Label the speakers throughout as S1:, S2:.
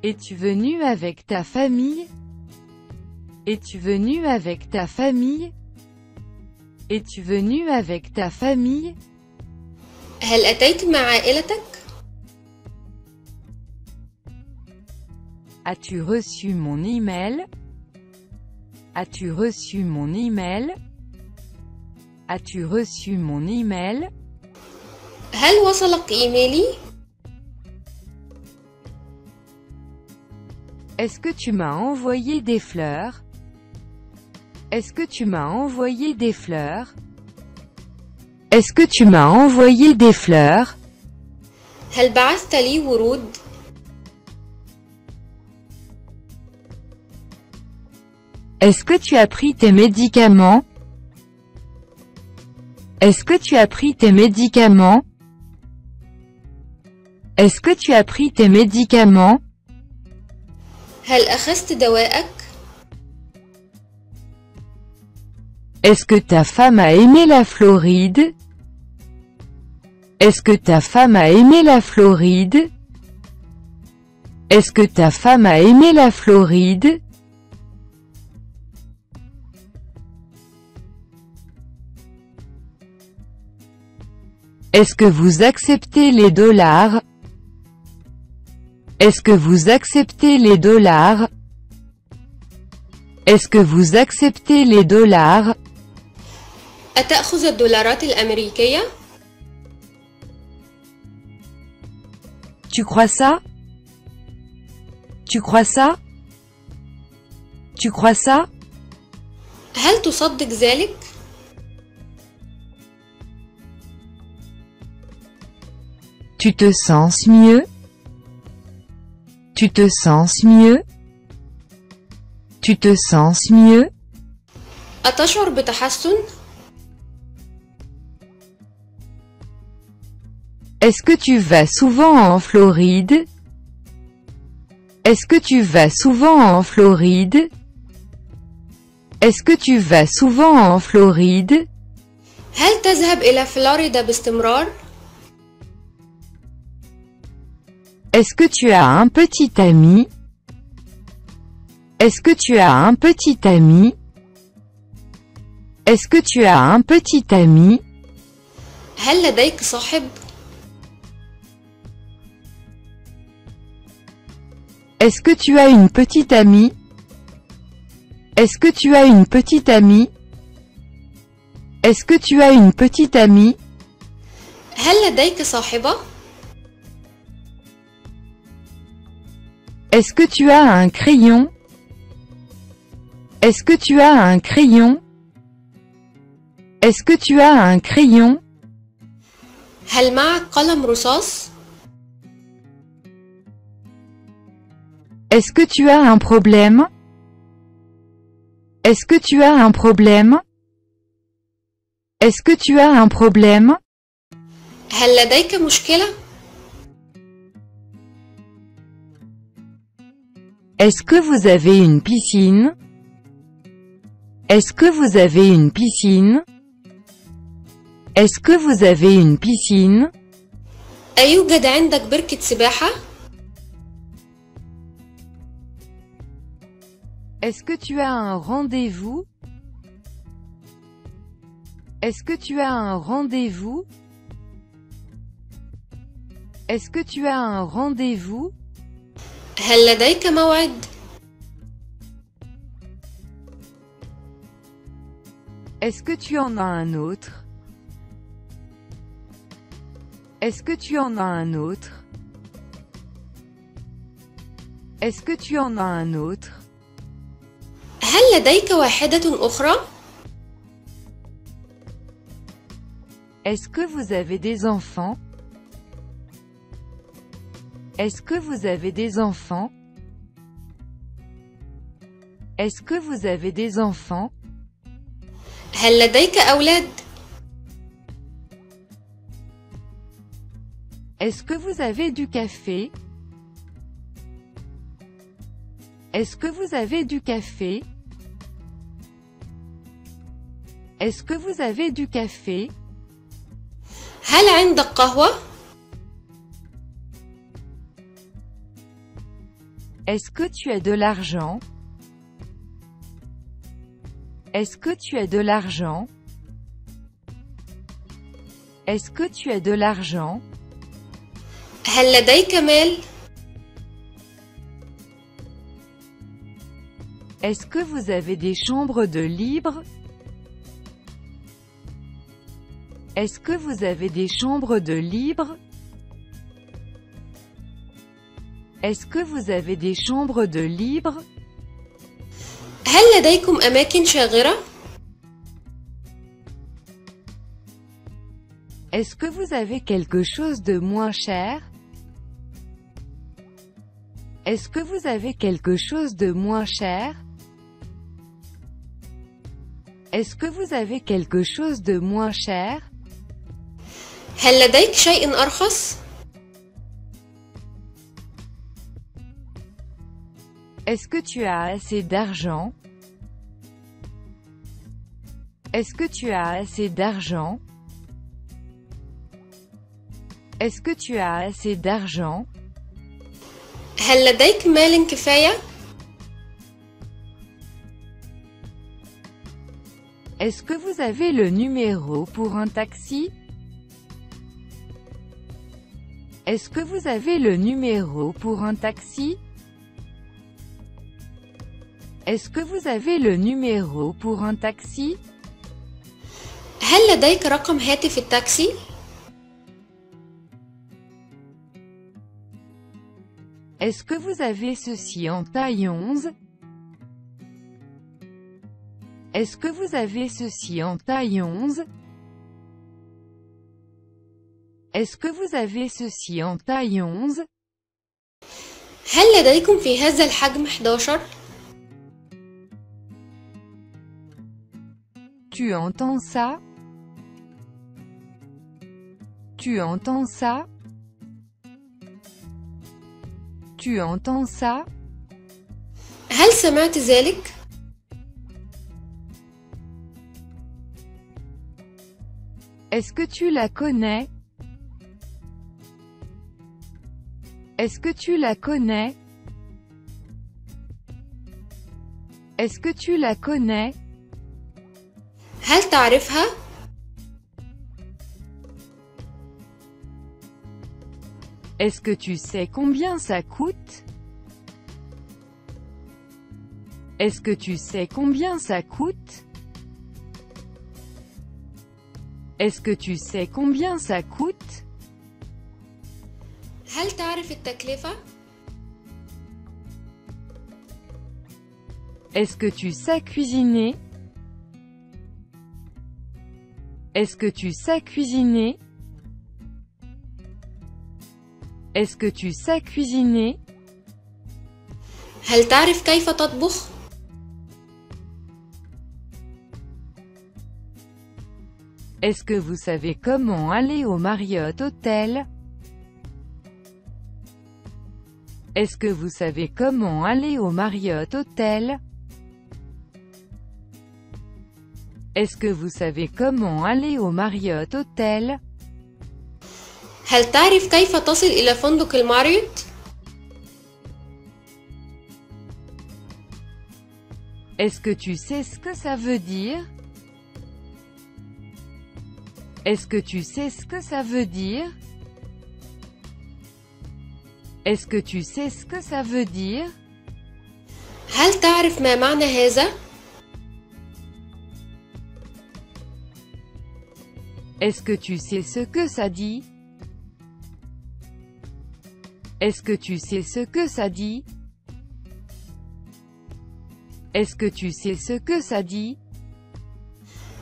S1: Es-tu venu avec ta famille? Es-tu venu avec ta famille? Es-tu venu avec ta famille?
S2: هل أتيت مع عائلتك؟
S1: As-tu reçu mon email? As-tu reçu mon email? As-tu reçu mon email?
S2: هل وصلك إيميلي؟
S1: Est-ce que tu m'as envoyé des fleurs? Est-ce que tu m'as envoyé des fleurs? Est-ce que tu m'as envoyé des fleurs?
S2: هل بعثت لي ورود؟
S1: Est-ce que tu as pris tes médicaments? Est-ce que tu as pris tes médicaments? Est-ce que tu as pris tes médicaments?
S2: هل أخذت دواءك؟
S1: Est-ce que ta femme a aimé la Floride? Est-ce que ta femme a aimé la Floride? Est-ce que ta femme a aimé la Floride? Est-ce que vous acceptez les dollars? Est-ce que vous acceptez les dollars? Est-ce que vous acceptez les dollars?
S2: أتأخذ الدولارات الأمريكية؟
S1: Tu crois ça? Tu crois ça? Tu crois ça?
S2: هل تصدق ذلك؟
S1: Tu te sens mieux? Tu te sens mieux? Tu te sens mieux?
S2: أتشعر بتحسن؟
S1: Est-ce que tu vas souvent en Floride? Est-ce que tu vas souvent en Floride? Est-ce que tu vas souvent en Floride?
S2: هل تذهب إلى فلوريدا باستمرار؟
S1: Est-ce que tu as un petit ami? Est-ce que tu as un petit ami? Est-ce que tu as un petit ami?
S2: هل لديك صاحب؟
S1: Est-ce que tu as une petite amie? Est-ce que tu as une petite amie? Est-ce que tu as une petite amie?
S2: هل لديك صاحبة؟
S1: Est-ce que tu as un crayon? Est-ce que tu as un crayon? Est-ce que tu as un crayon?
S2: هل معك قلم رصاص؟
S1: Est-ce que tu as un problème? Est-ce que tu as un problème? Est-ce que tu as un problème?
S2: هل لديك مشكلة؟
S1: Est-ce que vous avez une piscine? Est-ce que vous avez une piscine? Est-ce que vous avez une piscine?
S2: أيوجد عندك بركة سباحة؟
S1: Est-ce que tu as un rendez-vous? Est-ce que tu as un rendez-vous? Est-ce que tu as un rendez-vous?
S2: هل لديك موعد؟
S1: Est-ce que tu en as un autre? Est-ce que tu en as un autre? Est-ce que tu en as un autre?
S2: هل لديك واحدة أخرى؟
S1: Est-ce que vous avez des enfants? Est-ce que vous avez des enfants? Est-ce que vous avez des enfants?
S2: هل لديك أولاد؟
S1: Est-ce que vous avez du café? Est-ce que vous avez du café? Est-ce que vous avez du café?
S2: هل عندك قهوة؟
S1: Est-ce que tu as de l'argent? Est-ce que tu as de l'argent? Est-ce que tu as de l'argent?
S2: هل لديك مال؟
S1: Est-ce que vous avez des chambres de libre? Est-ce que vous avez des chambres de libre? Est-ce que vous avez des chambres de libre?
S2: هل لديكم أماكن شاغرة؟
S1: Est-ce que vous avez quelque chose de moins cher? Est-ce que vous avez quelque chose de moins cher? Est-ce que vous avez quelque chose de moins cher?
S2: هل لديك شيء أرخص؟
S1: Est-ce que tu as assez d'argent? Est-ce que tu as assez d'argent? Est-ce que tu as assez d'argent?
S2: هل لديك مال كفاية؟
S1: Est-ce que vous avez le numéro pour un taxi? Est-ce que vous avez le numéro pour un taxi? Est-ce que vous avez le numéro pour un taxi?
S2: هل لديك رقم هاتف التاكسي؟
S1: Est-ce que vous avez ceci en taille 11? Est-ce que vous avez ceci en taille 11? Est-ce que vous avez ceci en taille 11?
S2: هل لديكم في هذا الحجم 11؟
S1: Tu entends ça? Tu entends ça? Tu entends ça?
S2: هل سمعت ذلك؟
S1: Est-ce que tu la connais? Est-ce que tu la connais? Est-ce que tu la connais?
S2: هل تعرفها؟
S1: Est-ce que tu sais combien ça coûte? Est-ce que tu sais combien ça coûte? Est-ce que tu sais combien ça coûte?
S2: هل تعرف التكلفة؟
S1: Est-ce que tu sais cuisiner? Est-ce que tu sais cuisiner? Est-ce que tu sais cuisiner?
S2: هل تعرف كيف تطبخ؟
S1: Est-ce que vous savez comment aller au Marriott Hotel? Est-ce que vous savez comment aller au Marriott Hotel? Est-ce que vous savez comment aller au Marriott Hotel?
S2: هل تعرف كيف تصل إلى فندق الماريوت؟
S1: Est-ce que tu sais ce que ça veut dire? Est-ce que tu sais ce que ça veut dire? Est-ce que tu sais ce que ça veut dire?
S2: هل تعرف ما معنى هذا؟
S1: Est-ce que tu sais ce que ça dit? Est-ce que tu sais ce que ça dit? Est-ce que tu sais ce que ça dit?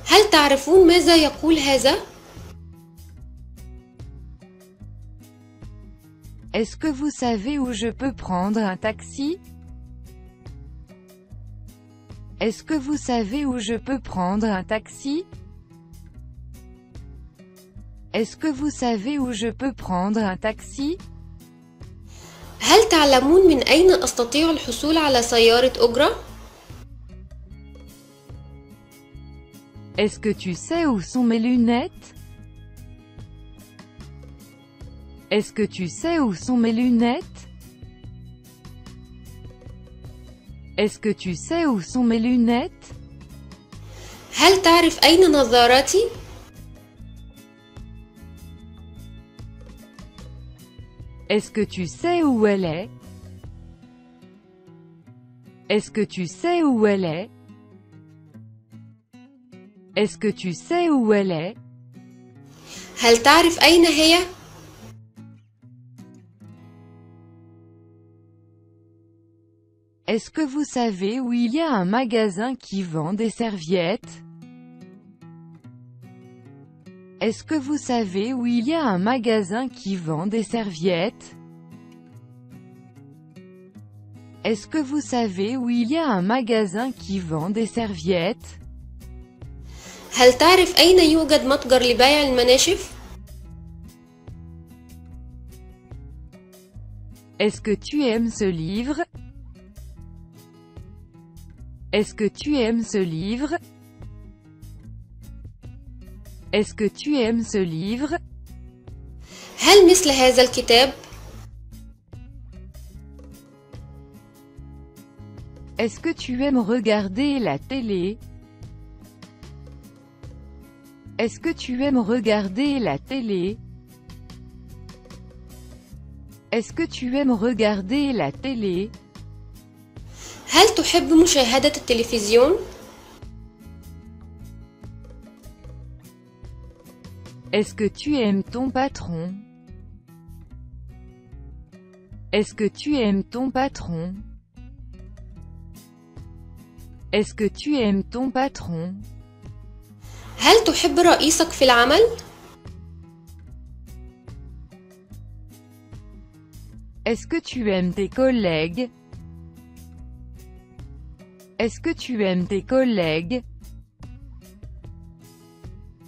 S2: هل تعرفون ماذا يقول هذا؟
S1: Est-ce que vous savez où je peux prendre un taxi? Est-ce que vous savez où je peux prendre un taxi? Est-ce que vous savez où je peux prendre un taxi?
S2: هل تعلمون من أين أستطيع الحصول على سيارة أجرة؟
S1: Est-ce que tu sais où sont mes lunettes? Est-ce que tu sais où sont mes lunettes? Est-ce que tu sais où sont mes lunettes?
S2: هل تعرف أين نظاراتي؟
S1: Est-ce que tu sais où elle est? Est-ce que tu sais où elle est? Est-ce que tu sais où elle est?
S2: هل تعرف أين هي؟
S1: Est-ce que vous savez où il y a un magasin qui vend des serviettes? Est-ce que vous savez où il y a un magasin qui vend des serviettes? Est-ce que vous savez où il y a un magasin qui vend des serviettes?
S2: هل تعرف أين يوجد متجر لبيع المناشف؟
S1: Est-ce que tu aimes ce livre? Est-ce que tu aimes ce livre? Est-ce que tu aimes ce livre?
S2: هل مثل هذا الكتاب؟
S1: Est-ce que tu aimes regarder la télé? Est-ce que tu aimes regarder la télé? Est-ce que tu aimes regarder la télé?
S2: هل تحب مشاهدة التلفزيون؟
S1: Est-ce que tu aimes ton patron? Est-ce que tu aimes ton patron? Est-ce que tu aimes ton patron?
S2: هل تحب رئيسك في العمل؟
S1: Est-ce que tu aimes tes collègues? Est-ce que tu aimes tes collègues?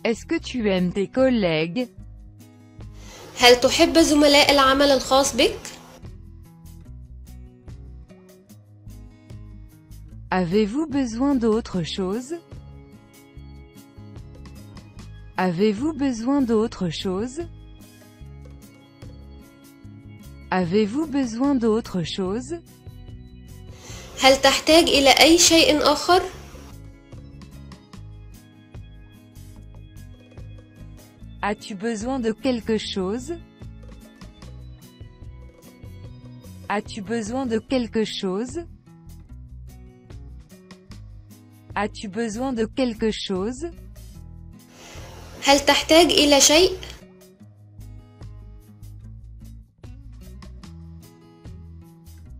S1: Est-ce que tu aimes tes collègues?
S2: هل تحب زملاء العمل الخاص بك؟
S1: Avez-vous besoin d'autre chose? Avez-vous besoin d'autre chose? Avez-vous besoin d'autre chose?
S2: هل تحتاج إلى أي شيء آخر؟
S1: As-tu besoin de quelque chose? As-tu besoin de quelque chose? As-tu besoin de quelque chose?
S2: هل تحتاج إلى شيء؟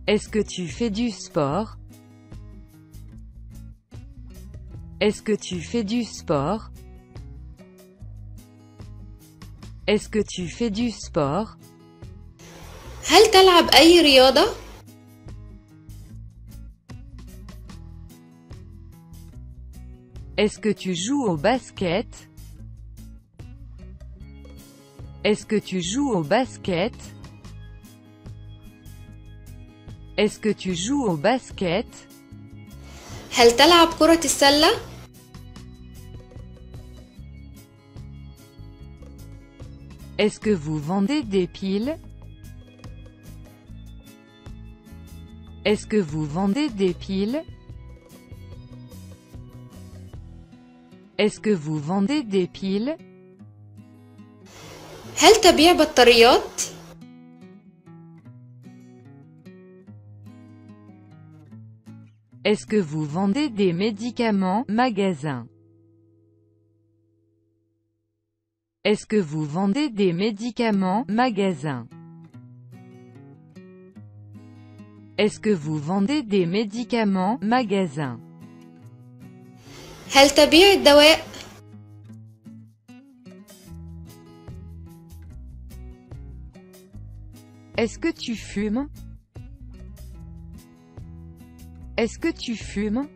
S1: Est-ce que tu fais du sport? Est-ce que tu fais du sport? Est-ce que tu fais du sport?
S2: هل تلعب أي رياضة؟
S1: Est-ce que tu joues au basket? Est-ce que tu joues au basket? Est-ce que tu joues au basket?
S2: هل تلعب كرة السلة؟
S1: Est-ce que vous vendez des piles? Est-ce que vous vendez des piles? Est-ce que vous vendez des piles?
S2: هل تبيع بطاريات؟
S1: Est-ce que vous vendez des médicaments? Magasin. Est-ce que vous vendez des médicaments? Magasin. Est-ce que vous vendez des médicaments? Magasin.
S2: هل تبيع الدواء؟
S1: Est-ce que tu fumes? Est-ce que tu fumes?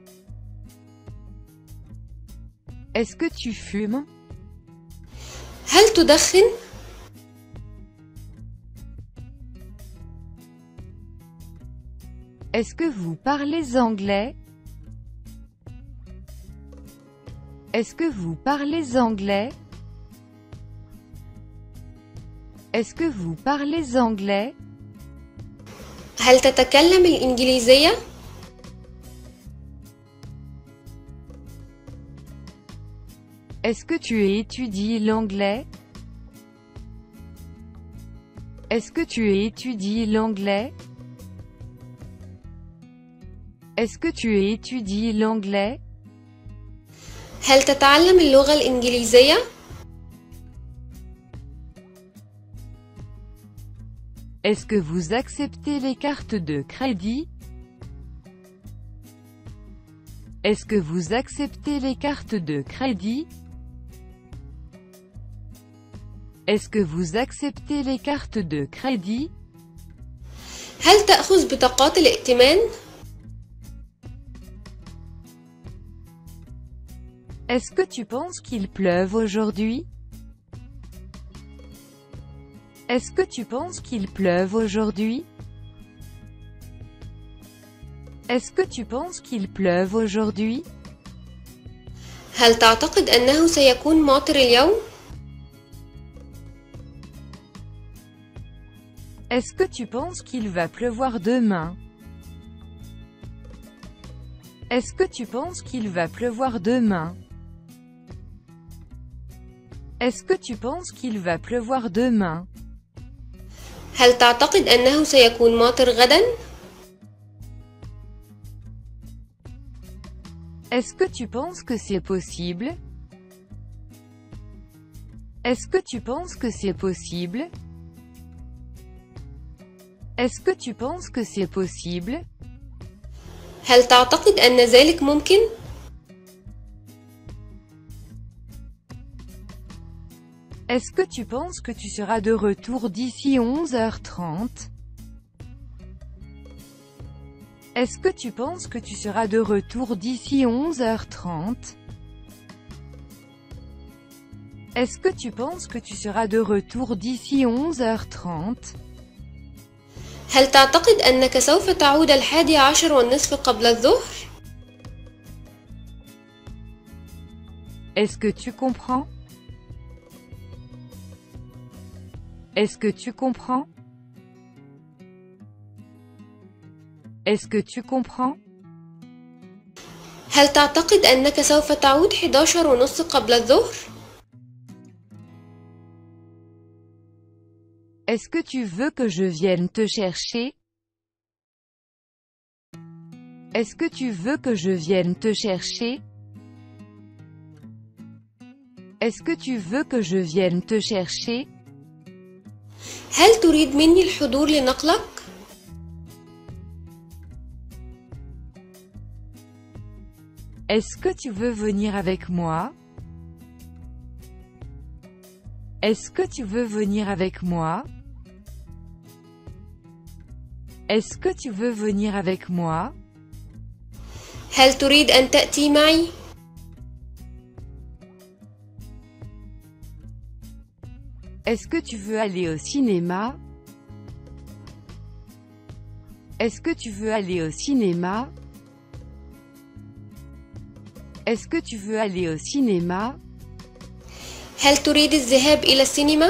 S1: Est-ce que tu fumes?
S2: هل تدخن؟
S1: Est-ce que vous parlez anglais? Est-ce que vous parlez anglais? Est-ce que vous parlez anglais?
S2: هل تتكلم الإنجليزية؟
S1: Est-ce que tu étudies l'anglais? Est-ce que tu étudies l'anglais? Est-ce que tu étudies l'anglais?
S2: هل تتعلم اللغة الإنجليزية؟
S1: Est-ce que vous acceptez les cartes de crédit? Est-ce que vous acceptez les cartes de crédit? Est-ce que vous acceptez les cartes de crédit?
S2: هل تأخذ بطاقات الائتمان؟
S1: Est-ce que tu penses qu'il pleuve aujourd'hui? Est-ce que tu penses qu'il pleuve aujourd'hui? Est-ce que tu penses qu'il pleuve aujourd'hui?
S2: هل تعتقد أنه سيكون ماطر اليوم؟
S1: Est-ce que tu penses qu'il va pleuvoir demain? Est-ce que tu penses qu'il va pleuvoir demain? Est-ce que tu penses qu'il va pleuvoir demain?
S2: هل تعتقد أنه سيكون ماطر غدا؟
S1: Est-ce que tu penses que c'est possible? Est-ce que tu penses que c'est possible? Est-ce que tu penses que c'est possible?
S2: هل تعتقد أن ذلك ممكن؟
S1: Est-ce que tu penses que tu seras de retour d'ici 11h30? Est-ce que tu penses que tu seras de retour d'ici 11h30? Est-ce que tu penses que tu seras de retour d'ici 11h30?
S2: هل تعتقد أنك سوف تعود 11:30 قبل الظهر؟
S1: Est-ce que tu comprends? Est-ce que tu comprends? Est-ce que tu comprends?
S2: هل تعتقد أنك سوف تعود 11:30 قبل الظهر؟
S1: Est-ce que tu veux que je vienne te chercher? Est-ce que tu veux que je vienne te chercher? Est-ce que tu veux que je vienne te chercher?
S2: هل تريد مني الحضور لنقلك؟
S1: Est-ce que tu veux venir avec moi? Est-ce que tu veux venir avec moi? Est-ce que tu veux venir avec moi?
S2: هل تريد أن تأتي معي؟
S1: Est-ce que tu veux aller au cinéma? Est-ce que tu veux aller au cinéma? Est-ce que tu veux aller au cinéma?
S2: هل تريد الذهاب إلى السينما؟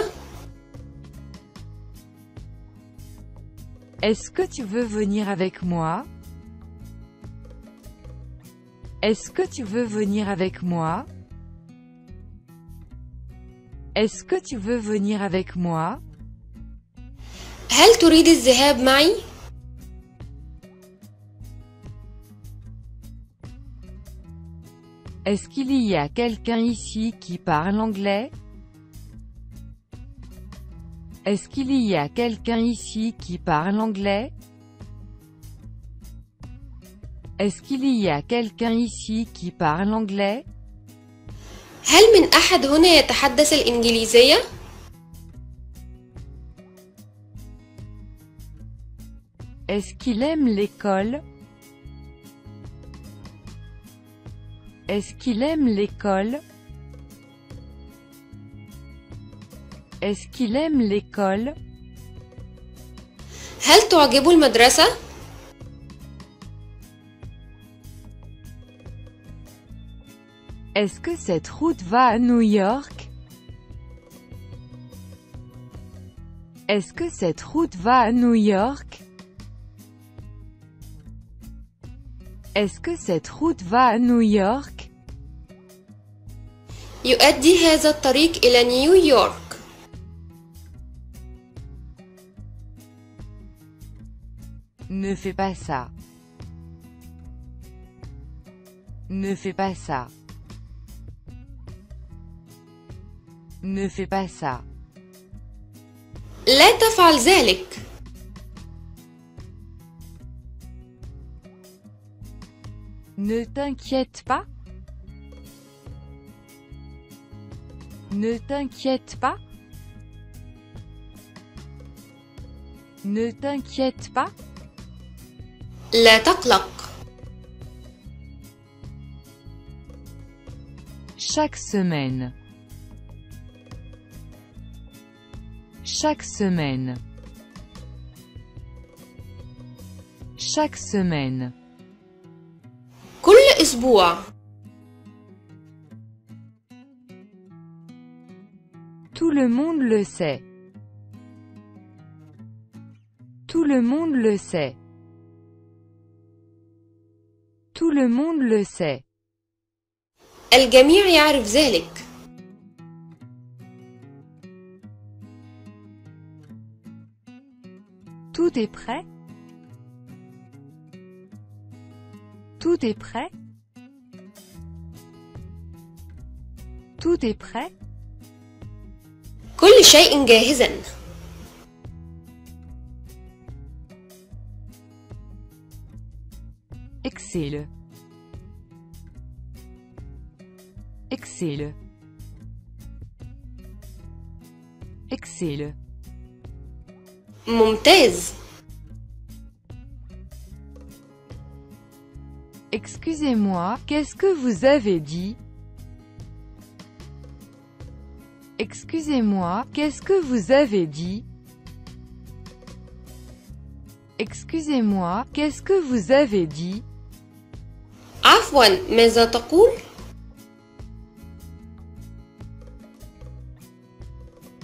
S1: Est-ce que tu veux venir avec moi? Est-ce que tu veux venir avec moi? Est-ce que tu veux venir avec moi?
S2: هل تريد الذهاب معي؟
S1: Est-ce qu'il y a quelqu'un ici qui parle anglais? Est-ce qu'il y a quelqu'un ici qui parle anglais? Est-ce qu'il y a quelqu'un ici qui parle anglais?
S2: هل من أحد هنا يتحدث الإنجليزية؟
S1: Est-ce qu'il aime l'école? Est-ce qu'il aime l'école? Est-ce qu'il aime l'école?
S2: هل تعجبه المدرسة؟
S1: Est-ce que cette route va à New York? Est-ce que cette route va à New York? Est-ce que cette route va à New York?
S2: يؤدي هذا الطريق إلى نيويورك.
S1: Ne fais pas ça. Ne fais pas ça. Ne fais pas ça.
S2: لا تفعل ذلك.
S1: Ne t'inquiète pas. Ne t'inquiète pas. Ne t'inquiète pas.
S2: لا تقلق.
S1: Chaque semaine. Chaque semaine. Chaque semaine.
S2: كل أسبوع.
S1: Tout le monde le sait. Tout le monde le sait. Tout le monde le sait.
S2: الجميع يعرف ذلك.
S1: Tout est prêt? Tout est prêt? Tout est prêt?
S2: كل شيء جاهزا.
S1: Excellent. Excellent. Excellent.
S2: ممتاز.
S1: Excusez-moi, qu'est-ce que vous avez dit? Excusez-moi, qu'est-ce que vous avez dit? Excusez-moi, qu'est-ce que vous avez dit?
S2: عفوا، ماذا تقول؟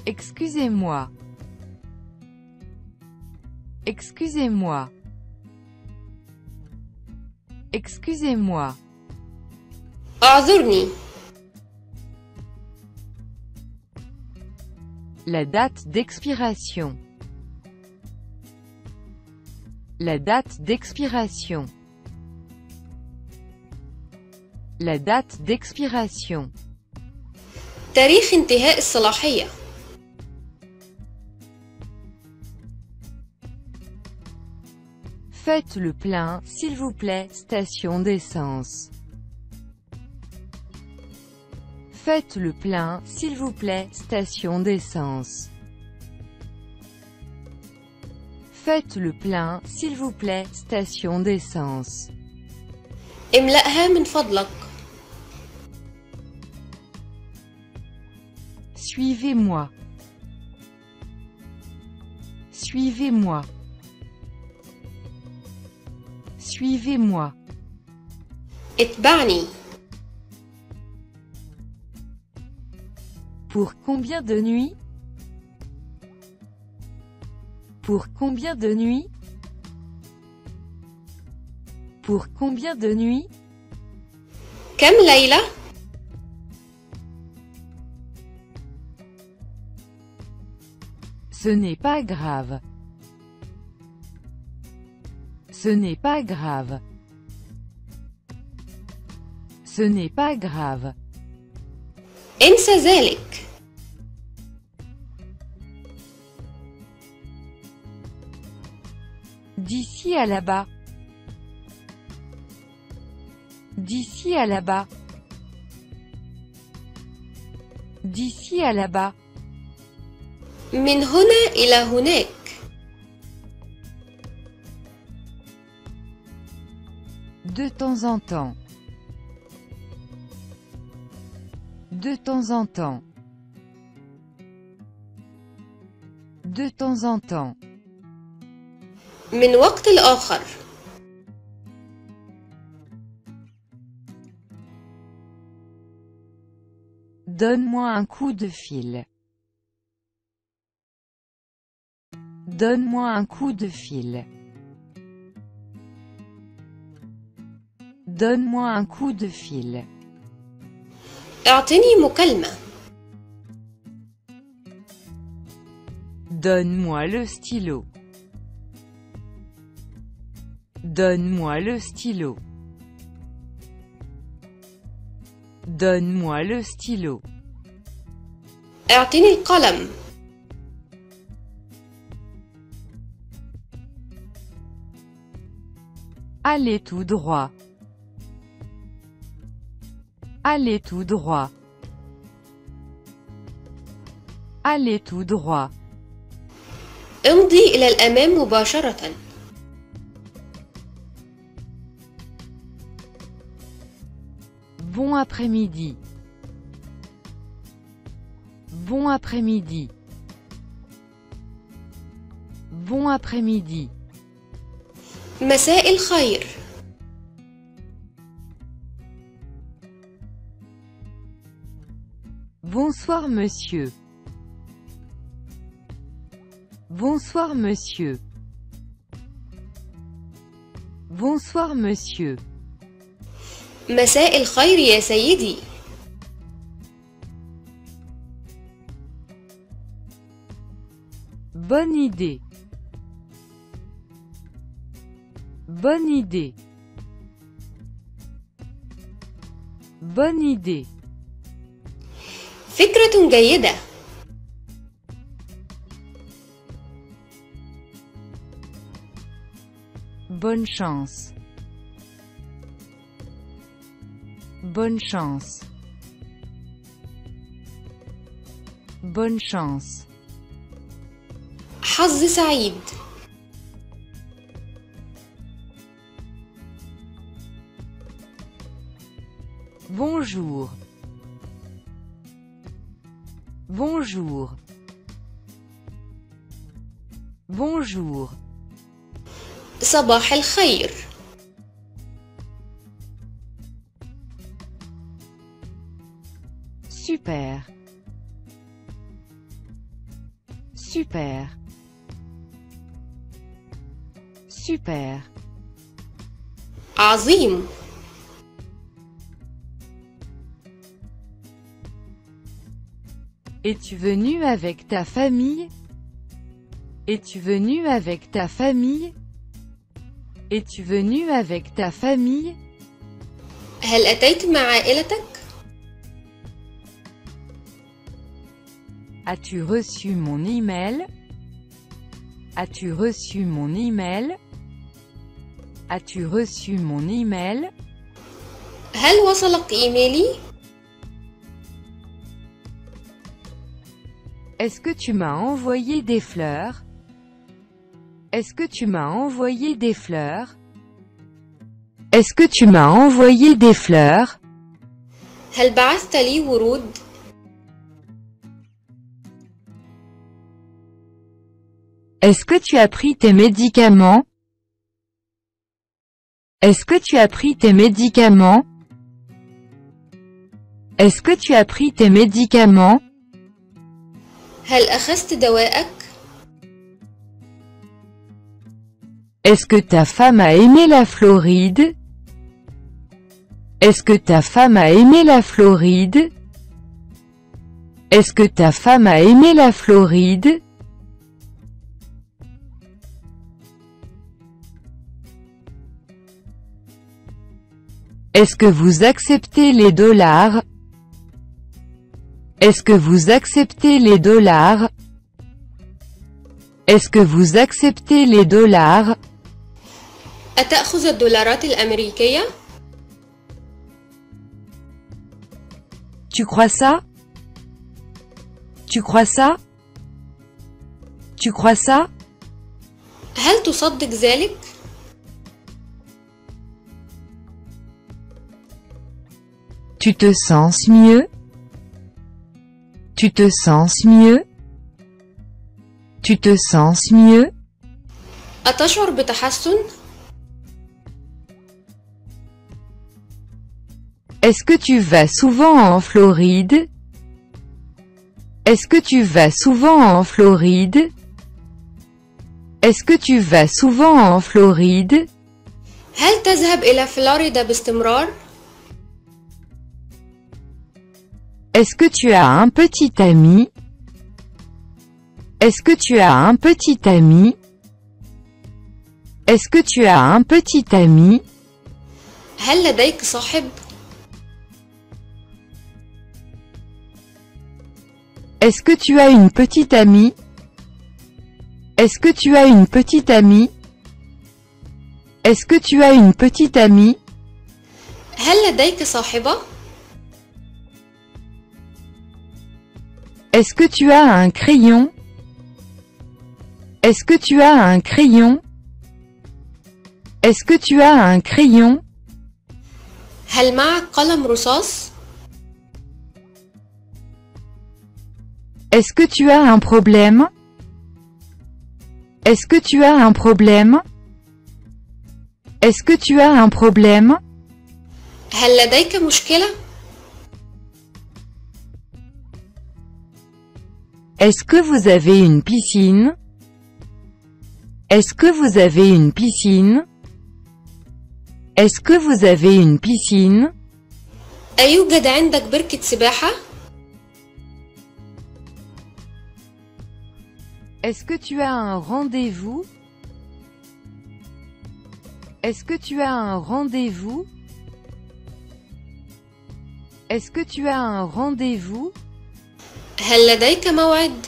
S1: Excusez-moi. Excusez-moi. Excusez-moi.
S2: اعذرني.
S1: La date d'expiration. La date d'expiration. La date d'expiration.
S2: تاريخ انتهاء الصلاحية.
S1: Faites le plein, s'il vous plaît, station d'essence. Faites le plein, s'il vous plaît, station d'essence. Faites le plein, s'il vous plaît, station d'essence.
S2: املأها من فضلك.
S1: Suivez-moi. Suivez-moi. Suivez-moi.
S2: اتبعني.
S1: Pour combien de nuits? Pour combien de nuits? Pour combien de nuits?
S2: كم ليلة؟
S1: Ce n'est pas grave. Ce n'est pas grave. Ce n'est pas grave.
S2: انسى ذلك.
S1: D'ici à là-bas. D'ici à là-bas. D'ici à là-bas.
S2: من هنا إلى هناك.
S1: De temps en temps. De temps en temps. De temps en temps.
S2: من وقت لآخر.
S1: Donne-moi un coup de fil. Donne-moi un coup de fil. Donne-moi un coup de fil.
S2: اعطني مكالمة.
S1: Donne-moi le stylo. Donne-moi le stylo. Donne-moi le stylo.
S2: اعطني القلم.
S1: Allez tout droit. Allez tout droit. Allez tout droit.
S2: امضي إلى الأمام مباشرة.
S1: Bon après-midi. Bon après-midi. Bon après-midi.
S2: مساء الخير.
S1: Bonsoir monsieur. Bonsoir monsieur. Bonsoir monsieur.
S2: مساء الخير يا سيدي.
S1: Bonne idée. Bonne idée. Bonne idée.
S2: فكرة جيدة.
S1: Bonne chance. Bonne chance. Bonne chance.
S2: حظ سعيد.
S1: Bonjour. Bonjour. Bonjour.
S2: صباح الخير.
S1: Super. Super. Super.
S2: عظيم.
S1: Es-tu venu avec ta famille? Es-tu venu avec ta famille? Es-tu venu avec ta famille?
S2: هل أتيت مع عائلتك؟
S1: As-tu reçu mon email? As-tu reçu mon email? As-tu reçu mon email?
S2: هل وصلك إيميلي؟
S1: Est-ce que tu m'as envoyé des fleurs? Est-ce que tu m'as envoyé des fleurs? Est-ce que tu m'as envoyé des fleurs?
S2: هل بعثت لي ورود؟
S1: Est-ce que tu as pris tes médicaments? Est-ce que tu as pris tes médicaments? Est-ce que tu as pris tes médicaments?
S2: هل أخذت دواءك؟
S1: Est-ce que ta femme a aimé la Floride? Est-ce que ta femme a aimé la Floride? Est-ce que ta femme a aimé la Floride? Est-ce que vous acceptez les dollars? Est-ce que vous acceptez les dollars? Est-ce que vous acceptez les dollars?
S2: أتأخذ الدولارات الأمريكية؟
S1: Tu crois ça? Tu crois ça? Tu crois ça?
S2: هل تصدق ذلك؟
S1: Tu te sens mieux? Tu te sens mieux? Tu te sens mieux?
S2: أتشعر بتحسن؟
S1: Est-ce que tu vas souvent en Floride? Est-ce que tu vas souvent en Floride? Est-ce que tu vas souvent en Floride?
S2: هل تذهب إلى فلوريدا باستمرار؟
S1: Est-ce que tu as un petit ami? Est-ce que tu as un petit ami? Est-ce que tu as un petit ami?
S2: هل لديك صاحب؟
S1: Est-ce que tu as une petite amie? Est-ce que tu as une petite amie? Est-ce que tu as une petite amie?
S2: هل لديك صاحبة؟
S1: Est-ce que tu as un crayon? Est-ce que tu as un crayon? Est-ce que tu as un crayon?
S2: هل معك قلم رصاص؟
S1: Est-ce que tu as un problème? Est-ce que tu as un problème? Est-ce que tu as un problème?
S2: هل لديك مشكلة؟
S1: Est-ce que vous avez une piscine? Est-ce que vous avez une piscine? Est-ce que vous avez une piscine?
S2: أيوجد عندك بركة سباحة؟
S1: Est-ce que tu as un rendez-vous? Est-ce que tu as un rendez-vous? Est-ce que tu as un rendez-vous?
S2: هل لديك موعد؟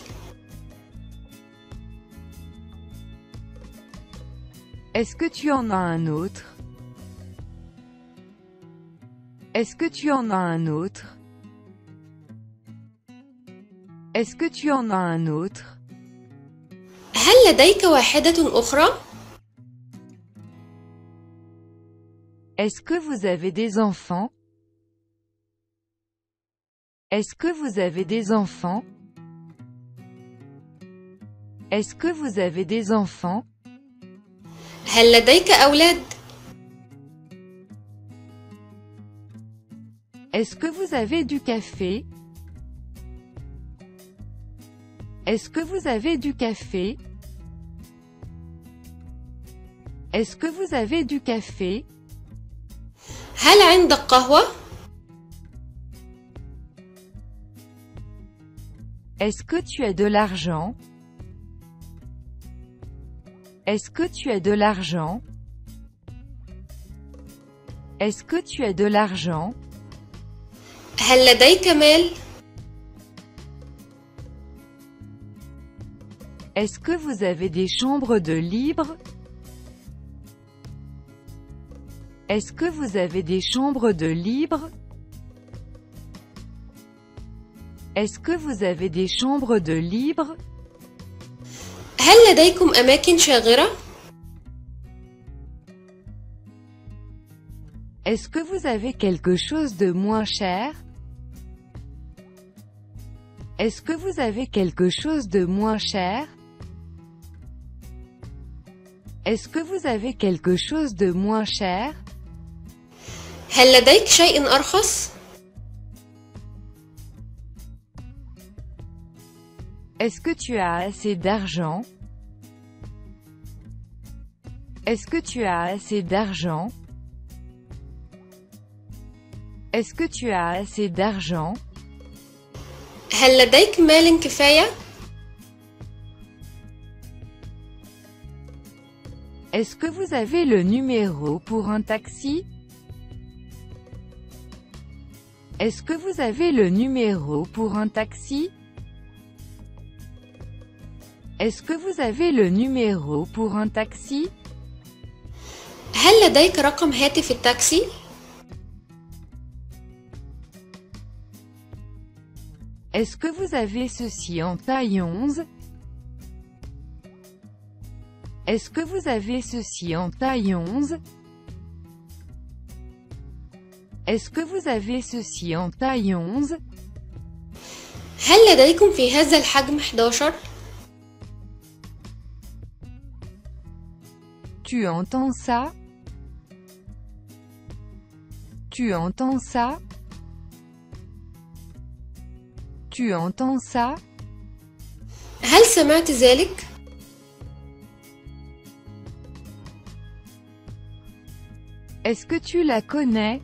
S1: Est-ce que tu en as un autre? Est-ce que tu en as un autre? Est-ce que tu en as un autre?
S2: هل لديك واحدة أخرى؟
S1: Est-ce que vous avez des enfants? Est-ce que vous avez des enfants? Est-ce que vous avez des enfants?
S2: هل لديك أولاد؟
S1: Est-ce que vous avez du café? Est-ce que vous avez du café? Est-ce que vous avez du café?
S2: هل عندك قهوة؟
S1: Est-ce que tu as de l'argent? Est-ce que tu as de l'argent? Est-ce que tu as de l'argent?
S2: هل لديك مال؟
S1: Est-ce que vous avez des chambres de libre? Est-ce que vous avez des chambres de libre? Est-ce que vous avez des chambres de libre?
S2: هل لديكم أماكن شاغرة؟
S1: Est-ce que vous avez quelque chose de moins cher? Est-ce que vous avez quelque chose de moins cher? Est-ce que vous avez quelque chose de moins cher?
S2: هل لديك شيء أرخص؟
S1: Est-ce que tu as assez d'argent? Est-ce que tu as assez d'argent? Est-ce que tu as assez d'argent?
S2: هل لديك مال كفاية؟
S1: Est-ce que vous avez le numéro pour un taxi? Est-ce que vous avez le numéro pour un taxi? Est-ce que vous avez le numéro pour un taxi?
S2: هل لديك رقم هاتف التاكسي؟
S1: Est-ce que vous avez ceci en taille 11? Est-ce que vous avez ceci en taille 11? Est-ce que vous avez ceci en taille 11?
S2: هل لديكم في هذا الحجم 11؟
S1: Tu entends ça? Tu entends ça? Tu entends ça?
S2: هل سمعت ذلك؟
S1: Est-ce que tu la connais?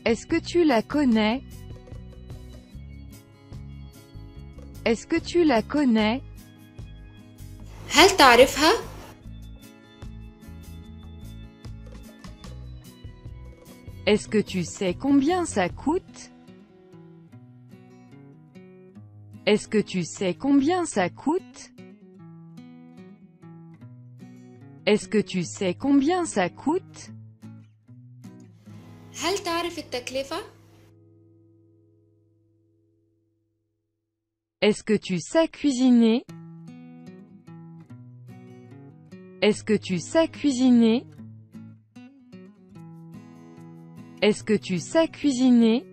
S1: Est-ce que tu la connais? Est-ce que tu la connais?
S2: هل تعرفها؟
S1: Est-ce que tu sais combien ça coûte? Est-ce que tu sais combien ça coûte? Est-ce que tu sais combien ça coûte?
S2: هل تعرف التكلفة؟
S1: Est-ce que tu sais cuisiner? Est-ce que tu sais cuisiner? Est-ce que tu sais cuisiner?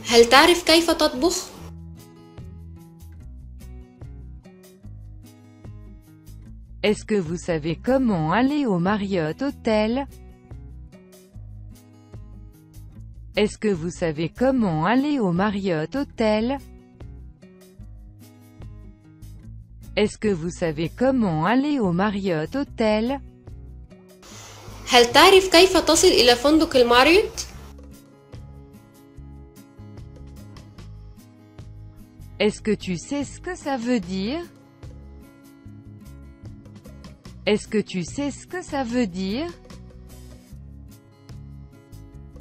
S2: هل تعرف كيف تطبخ؟
S1: Est-ce que vous savez comment aller au Marriott Hotel? Est-ce que vous savez comment aller au Marriott Hotel? Est-ce que vous savez comment aller au Marriott Hotel?
S2: هل تعرف كيف تصل إلى فندق الماريوت؟
S1: Est-ce que tu sais ce que ça veut dire? Est-ce que tu sais ce que ça veut dire?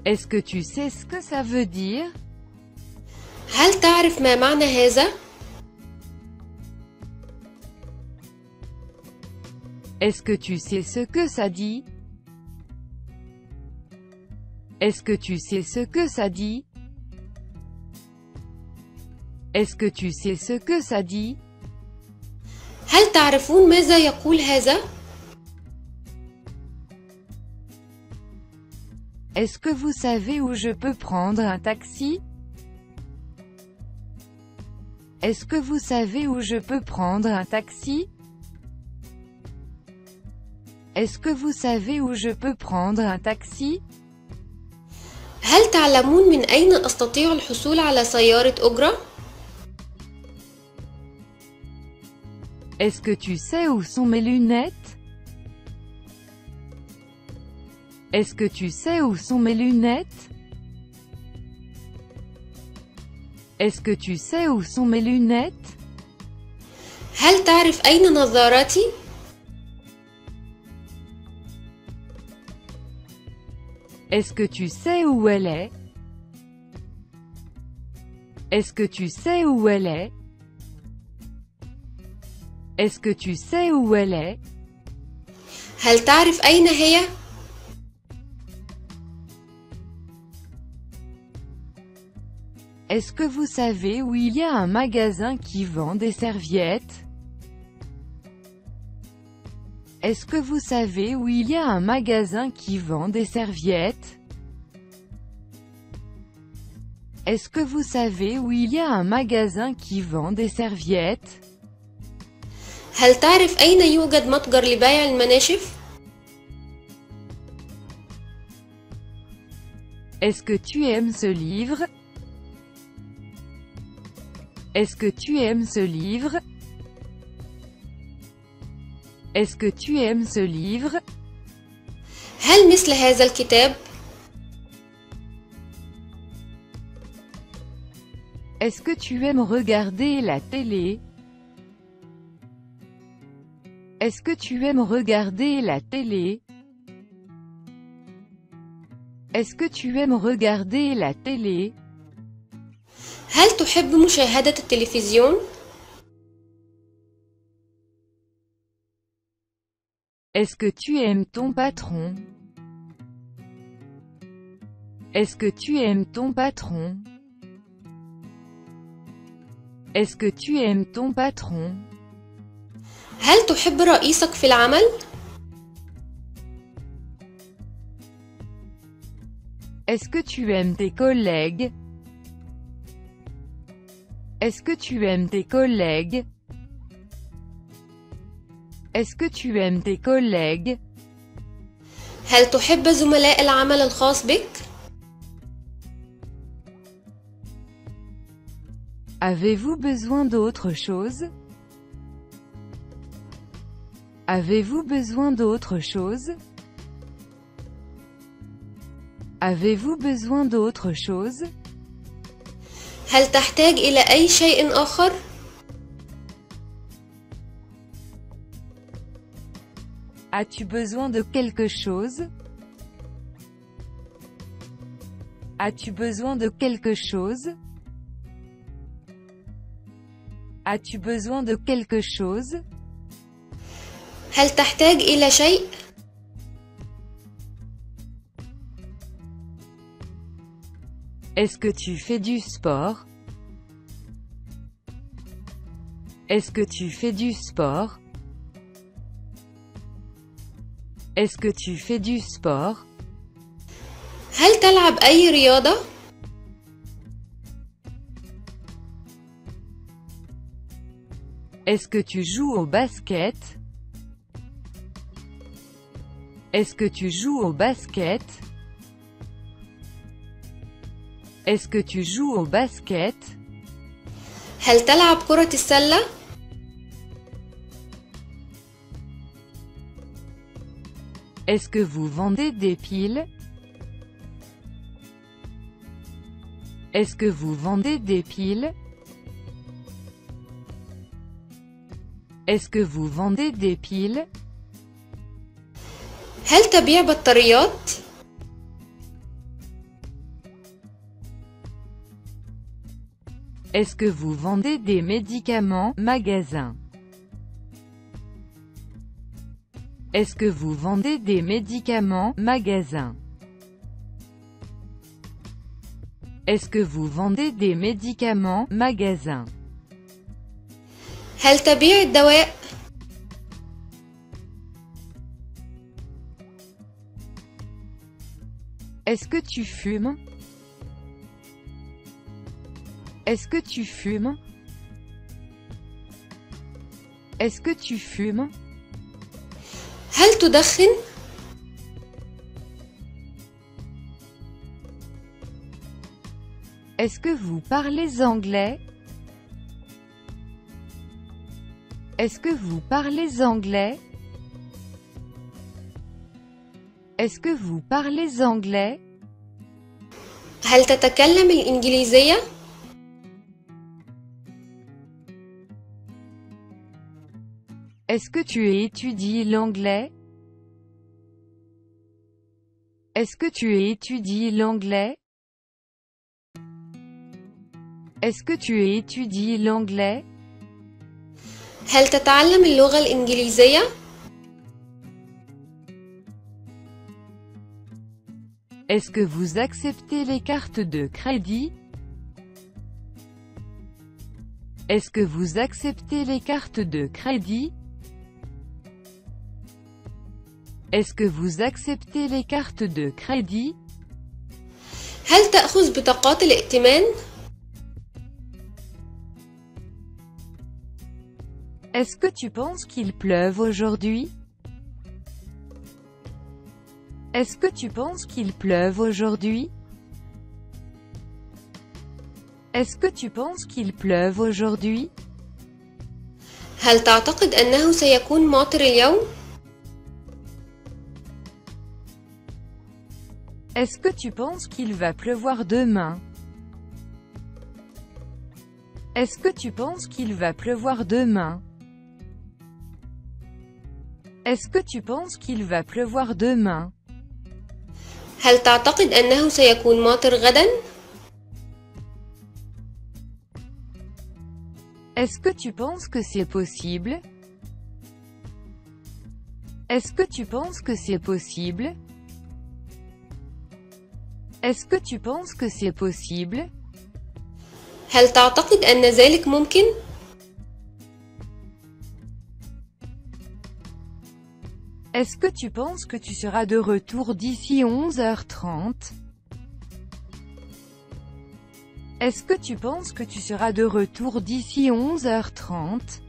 S1: Est-ce que tu sais ce que ça veut dire?
S2: هل تعرف ما معنى هذا؟
S1: Est-ce que tu sais ce que ça dit? Est-ce que tu sais ce que ça dit? Est-ce que tu sais ce que ça dit?
S2: هل تعرفون ماذا يقول هذا؟
S1: Est-ce que vous savez où je peux prendre un taxi? Est-ce que vous savez où je peux prendre un taxi? Est-ce que vous savez où je peux prendre un taxi?
S2: هل تعلمون من أين أستطيع الحصول على سيارة أجرة؟
S1: Est-ce que tu sais où sont mes lunettes? Est-ce que tu sais où sont mes lunettes? Est-ce que tu sais où sont mes lunettes?
S2: هل تعرف أين نظاراتي؟
S1: Est-ce que tu sais où elle est? Est-ce que tu sais où elle est? Est-ce que tu sais où elle est?
S2: هل تعرف أين هي؟
S1: Est-ce que vous savez où il y a un magasin qui vend des serviettes? Est-ce que vous savez où il y a un magasin qui vend des serviettes? Est-ce que vous savez où il y a un magasin qui vend des serviettes?
S2: هل تعرف أين يوجد متجر لبيع المناشف؟
S1: Est-ce que tu aimes ce livre? Est-ce que tu aimes ce livre? Est-ce que tu aimes ce livre?
S2: هل مثل هذا الكتاب؟
S1: Est-ce que tu aimes regarder la télé? Est-ce que tu aimes regarder la télé? Est-ce que tu aimes regarder la télé?
S2: هل تحب مشاهدة التلفزيون؟
S1: Est-ce que tu aimes ton patron? Est-ce que tu aimes ton patron? Est-ce que tu aimes ton patron?
S2: هل تحب رئيسك في العمل؟
S1: Est-ce que tu aimes tes collègues? Est-ce que tu aimes tes collègues? Est-ce que tu aimes tes collègues?
S2: هل تحب زملاء العمل الخاص بك؟
S1: Avez-vous besoin d'autre chose? Avez-vous besoin d'autre chose? Avez-vous besoin d'autre chose?
S2: هل تحتاج إلى أي شيء آخر؟
S1: As-tu besoin de quelque chose? As-tu besoin de quelque chose? As-tu besoin de quelque chose?
S2: هل تحتاج إلى شيء؟
S1: Est-ce que tu fais du sport? Est-ce que tu fais du sport? Est-ce que tu fais du sport?
S2: هل تلعب أي رياضة؟
S1: Est-ce que tu joues au basket? Est-ce que tu joues au basket? Est-ce que tu joues au basket?
S2: هل تلعب كرة السلة؟
S1: Est-ce que vous vendez des piles? Est-ce que vous vendez des piles? Est-ce que vous vendez des piles?
S2: هل تبيع بطاريات؟
S1: Est-ce que vous vendez des médicaments? Magasin. Est-ce que vous vendez des médicaments? Magasin. Est-ce que vous vendez des médicaments? Magasin.
S2: هل تبيع الدواء؟
S1: Est-ce que tu fumes? Est-ce que tu fumes? Est-ce que tu fumes?
S2: هل تدخن؟
S1: Est-ce que vous parlez anglais? Est-ce que vous parlez anglais? Est-ce que vous parlez anglais?
S2: هل تتكلم الإنجليزية؟
S1: Est-ce que tu étudies l'anglais? Est-ce que tu étudies l'anglais? Est-ce que tu étudies l'anglais?
S2: هل تتعلم اللغة الإنجليزية؟
S1: Est-ce que vous acceptez les cartes de crédit? Est-ce que vous acceptez les cartes de crédit? Est-ce que vous acceptez les cartes de crédit?
S2: هل تأخذ بطاقات الائتمان؟
S1: Est-ce que tu penses qu'il pleuve aujourd'hui? Est-ce que tu penses qu'il pleuve aujourd'hui? Est-ce que tu penses qu'il pleuve aujourd'hui?
S2: هل تعتقد أنه سيكون مطر اليوم؟
S1: Est-ce que tu penses qu'il va pleuvoir demain? Est-ce que tu penses qu'il va pleuvoir demain? Est-ce que tu penses qu'il va pleuvoir demain?
S2: هل تعتقد أنه سيكون مطر غدا؟
S1: Est-ce que tu penses que c'est possible? Est-ce que tu penses que c'est possible? Est-ce que tu penses que c'est possible?
S2: هل تعتقد أن ذلك ممكن؟
S1: Est-ce que tu penses que tu seras de retour d'ici 11h30? Est-ce que tu penses que tu seras de retour d'ici 11h30?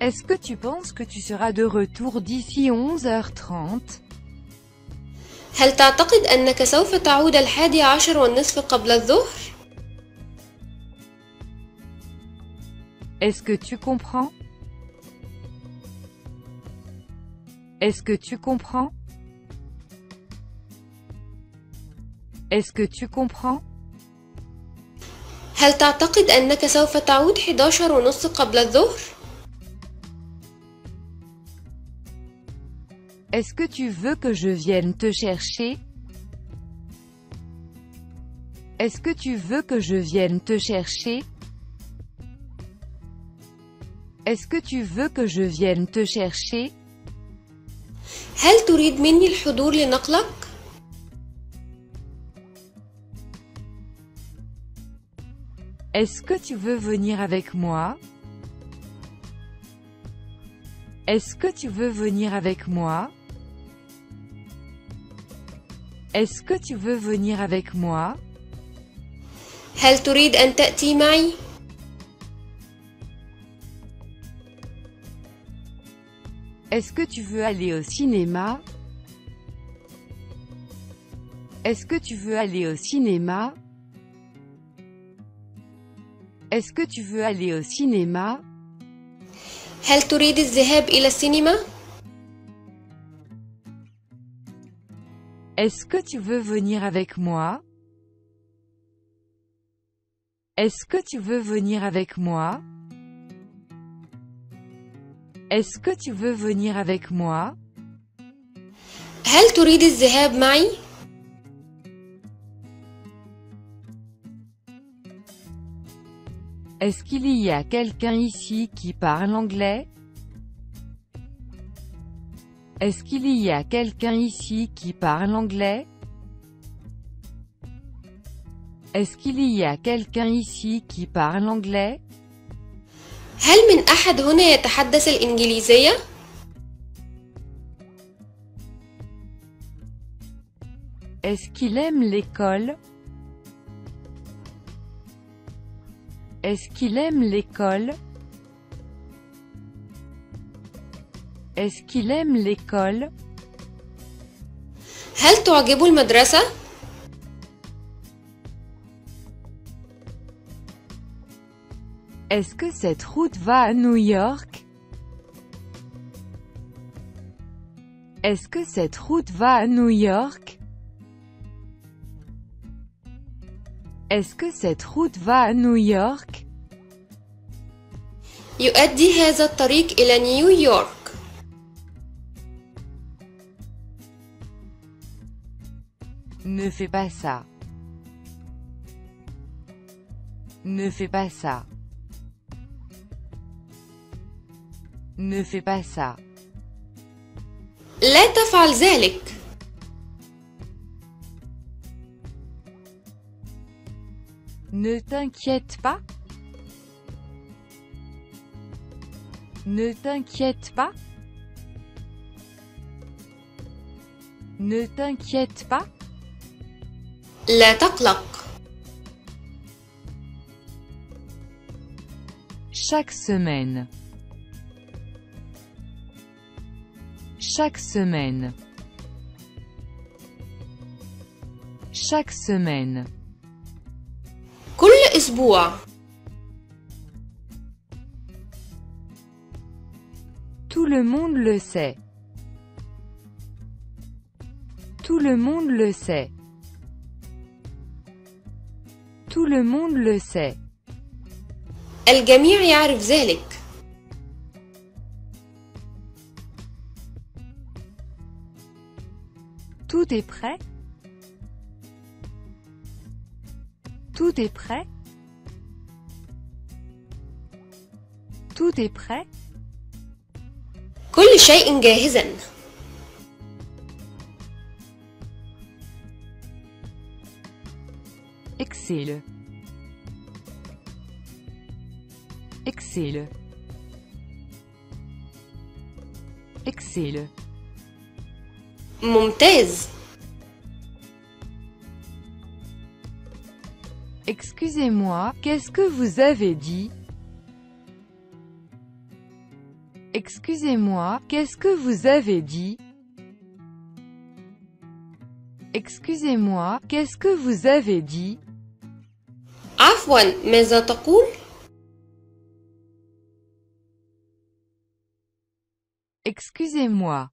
S1: Est-ce que tu penses que tu seras de retour d'ici 11h30?
S2: هل تعتقد أنك سوف تعود 11:30 قبل الظهر؟
S1: Est-ce que tu comprends? Est-ce que tu comprends? Est-ce que tu comprends?
S2: هل تعتقد أنك سوف تعود 11:30 قبل الظهر؟
S1: Est-ce que tu veux que je vienne te chercher? Est-ce que tu veux que je vienne te chercher? Est-ce que tu veux que je vienne te chercher?
S2: هل تريد مني الحضور لنقلك؟
S1: Est-ce que tu veux venir avec moi? Est-ce que tu veux venir avec moi? Est-ce que tu veux venir avec moi?
S2: هل تريد أن تأتي معي؟
S1: Est-ce que tu veux aller au cinéma? Est-ce que tu veux aller au cinéma? Est-ce que tu veux aller au cinéma?
S2: هل تريد الذهاب إلى السينما؟
S1: Est-ce que tu veux venir avec moi? Est-ce que tu veux venir avec moi? Est-ce que tu veux venir avec moi?
S2: هل تريد الذهاب معي؟
S1: Est-ce qu'il y a quelqu'un ici qui parle anglais? Est-ce qu'il y a quelqu'un ici qui parle anglais? Est-ce qu'il y a quelqu'un ici qui parle anglais?
S2: هل من أحد هنا يتحدث الإنجليزية؟
S1: Est-ce qu'il aime l'école? Est-ce qu'il aime l'école? Est-ce qu'il aime l'école?
S2: هل تعجب المدرسة؟
S1: Est-ce que cette route va à New York? Est-ce que cette route va à New York? Est-ce que cette route va à New York?
S2: يؤدي هذا الطريق إلى نيويورك.
S1: Ne fais pas ça. Ne fais pas ça. Ne fais pas ça.
S2: لا تفعل ذلك.
S1: Ne t'inquiète pas. Ne t'inquiète pas. Ne t'inquiète pas.
S2: لا تقلق.
S1: Chaque semaine. Chaque semaine. Chaque semaine.
S2: كل أسبوع.
S1: Tout le monde le sait. Tout le monde le sait. Tout le monde le sait.
S2: الجميع يعرف ذلك.
S1: Tout est prêt? Tout est prêt? Tout est prêt?
S2: كل شيء جاهزا.
S1: Excellent. Excellent. Excellent.
S2: ممتاز.
S1: Excusez-moi, qu'est-ce que vous avez dit? Excusez-moi, qu'est-ce que vous avez dit? Excusez-moi, qu'est-ce que vous avez dit?
S2: عفوا، ماذا تقول؟
S1: Excusez-moi.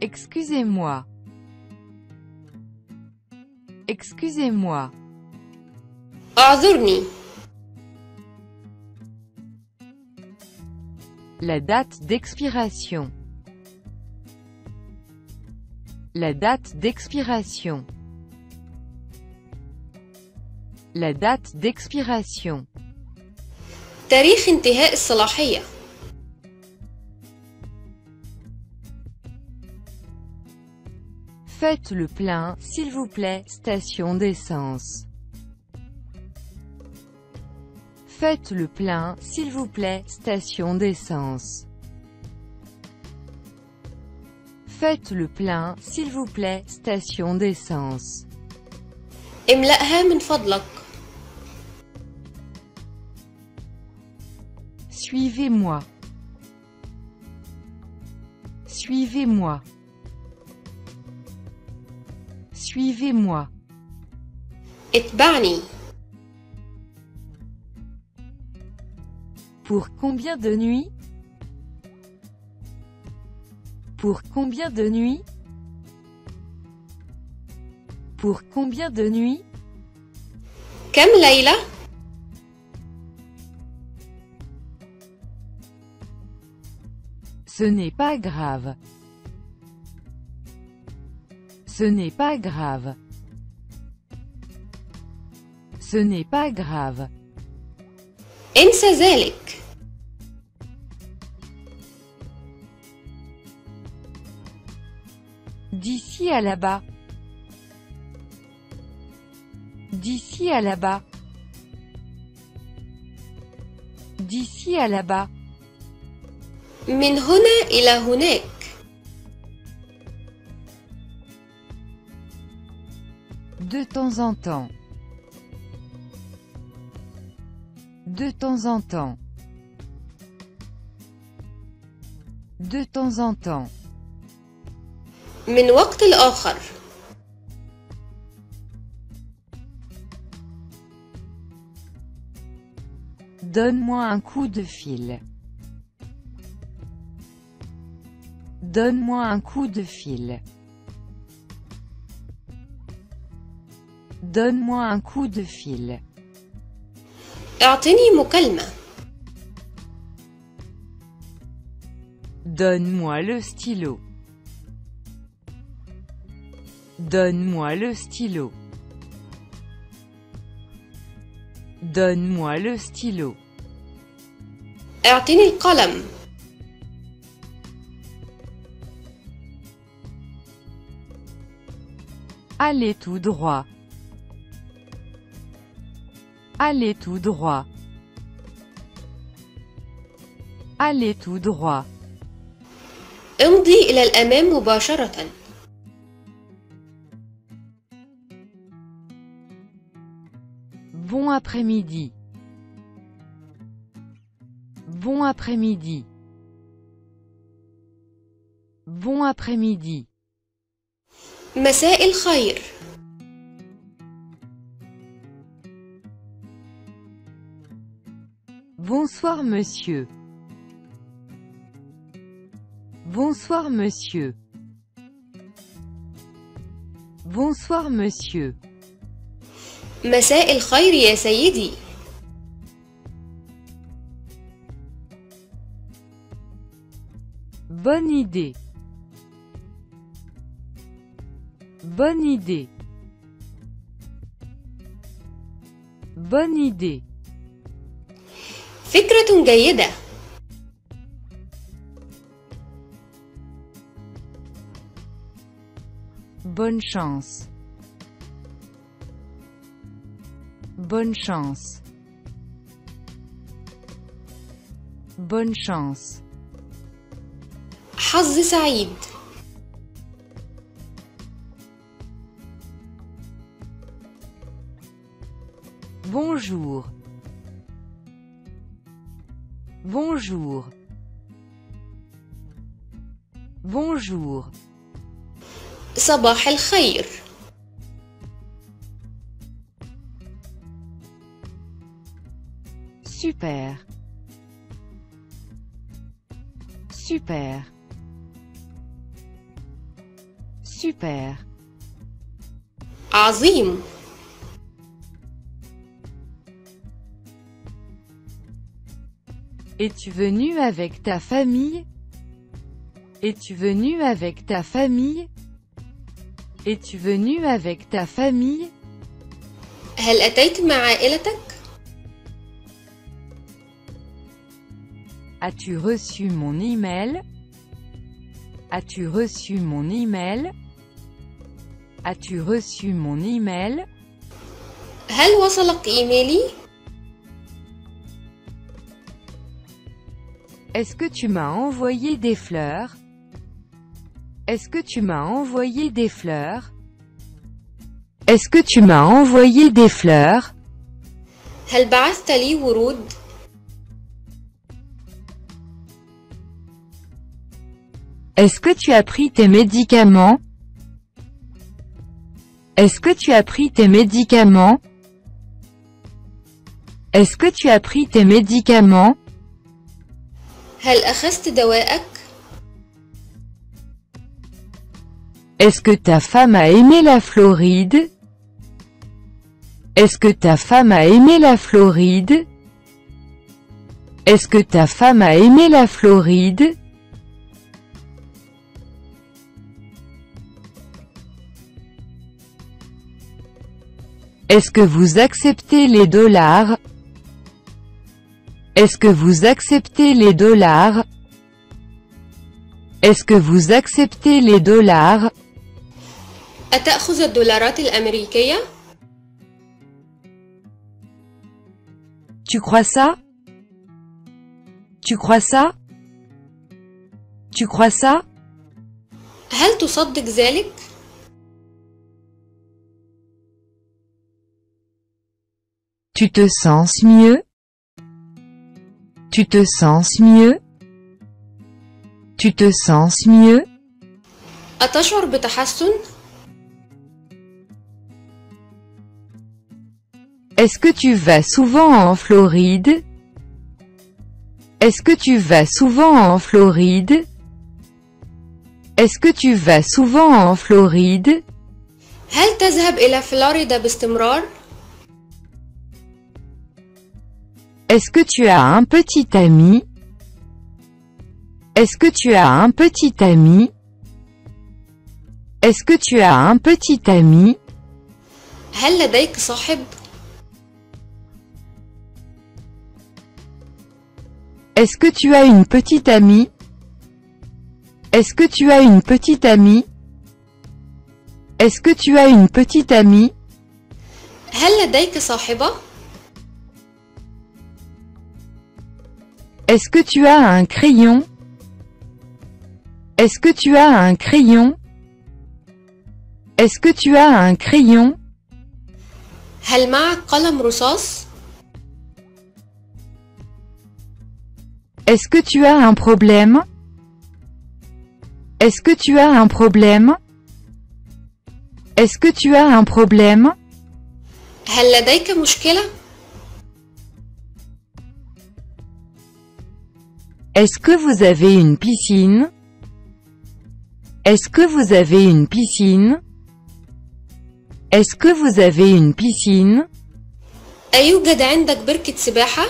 S1: Excusez-moi. Excusez-moi.
S2: اعذرني.
S1: La date d'expiration. La date d'expiration. La date d'expiration.
S2: تاريخ انتهاء الصلاحية.
S1: Faites le plein, s'il vous plaît, station d'essence. Faites le plein, s'il vous plaît, station d'essence. Faites le plein, s'il vous plaît, station d'essence.
S2: املأها من فضلك.
S1: Suivez-moi. Suivez-moi. Suivez-moi.
S2: اتبعني.
S1: Pour combien de nuits? Pour combien de nuits? Pour combien de nuits?
S2: كم ليلة؟
S1: Ce n'est pas grave. Ce n'est pas grave. Ce n'est pas grave.
S2: انسى ذلك.
S1: D'ici à là-bas. D'ici à là-bas. D'ici à là-bas.
S2: من هنا إلى هناك.
S1: De temps en temps. De temps en temps. De temps en temps.
S2: من وقت لآخر.
S1: Donne-moi un coup de fil. Donne-moi un coup de fil. Donne-moi un coup de fil.
S2: اعطني مكالمة.
S1: Donne-moi le stylo. Donne-moi le stylo. Donne-moi le stylo.
S2: اعطني القلم.
S1: Allez tout droit. Allez tout droit. Allez tout droit.
S2: امضي إلى الأمام مباشرة.
S1: Bon après-midi. Bon après-midi. Bon après-midi.
S2: مساء الخير.
S1: Bonsoir monsieur. Bonsoir monsieur. Bonsoir monsieur.
S2: مساء الخير يا سيدي.
S1: Bonne idée. Bonne idée. Bonne idée.
S2: فكرة جيدة.
S1: Bonne chance. Bonne chance. Bonne chance.
S2: حظ سعيد.
S1: Bonjour. Bonjour. Bonjour.
S2: صباح الخير.
S1: Super. Super. Super.
S2: عظيم.
S1: Es-tu venu avec ta famille? Es-tu venu avec ta famille? Es-tu venu avec ta famille?
S2: هل أتيت مع عائلتك؟
S1: As-tu reçu mon email? As-tu reçu mon email? As-tu reçu mon email?
S2: هل وصلك إيميلي؟
S1: Est-ce que tu m'as envoyé des fleurs? Est-ce que tu m'as envoyé des fleurs? Est-ce que tu m'as envoyé des fleurs?
S2: هل بعثت لي ورود؟
S1: Est-ce que tu as pris tes médicaments? Est-ce que tu as pris tes médicaments? Est-ce que tu as pris tes médicaments?
S2: هل أخذت دوائك؟
S1: Est-ce que ta femme a aimé la Floride? Est-ce que ta femme a aimé la Floride? Est-ce que ta femme a aimé la Floride? Est-ce que vous acceptez les dollars? Est-ce que vous acceptez les dollars? Est-ce que vous acceptez les dollars?
S2: أتأخذ الدولارات الأمريكية؟
S1: Tu crois ça? Tu crois ça? Tu crois ça?
S2: هل تصدق ذلك؟
S1: Tu te sens mieux? Tu te sens mieux? Tu te sens mieux?
S2: أتشعر بتحسن؟
S1: Est-ce que tu vas souvent en Floride? Est-ce que tu vas souvent en Floride? Est-ce que tu vas souvent en Floride?
S2: هل تذهب إلى فلوريدا باستمرار؟
S1: Est-ce que tu as un petit ami? Est-ce que tu as un petit ami? Est-ce que tu as un petit ami?
S2: هل لديك صاحب؟
S1: Est-ce que tu as une petite amie? Est-ce que tu as une petite amie? Est-ce que tu as une petite amie?
S2: هل لديك صاحبة؟
S1: Est-ce que tu as un crayon? Est-ce que tu as un crayon? Est-ce que tu as un crayon?
S2: هل معك قلم رصاص؟
S1: Est-ce que tu as un problème? Est-ce que tu as un problème? Est-ce que tu as un problème?
S2: هل لديك مشكلة؟
S1: Est-ce que vous avez une piscine? Est-ce que vous avez une piscine? Est-ce que vous avez une piscine?
S2: أيوجد عندك بركة سباحة؟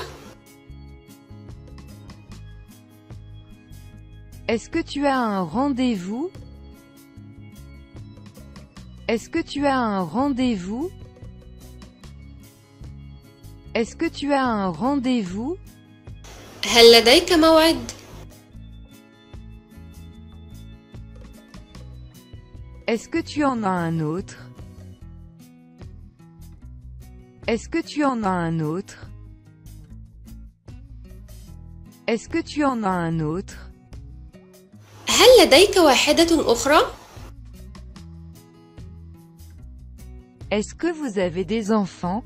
S1: Est-ce que tu as un rendez-vous? Est-ce que tu as un rendez-vous? Est-ce que tu as un rendez-vous?
S2: هل لديك موعد؟
S1: Est-ce que tu en as un autre? Est-ce que tu en as un autre? Est-ce que tu en as un autre?
S2: هل لديك واحدة أخرى؟
S1: Est-ce que vous avez des enfants?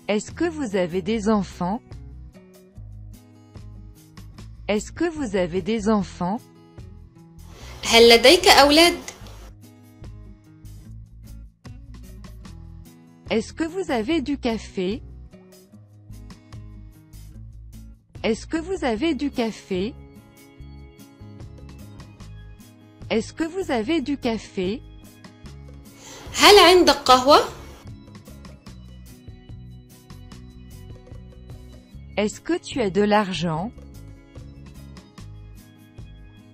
S1: Est-ce que vous avez des enfants? Est-ce que vous avez des enfants?
S2: هل لديك أولاد؟
S1: Est-ce que vous avez du café? Est-ce que vous avez du café? Est-ce que vous avez du café?
S2: هل عندك قهوة؟
S1: Est-ce que tu as de l'argent?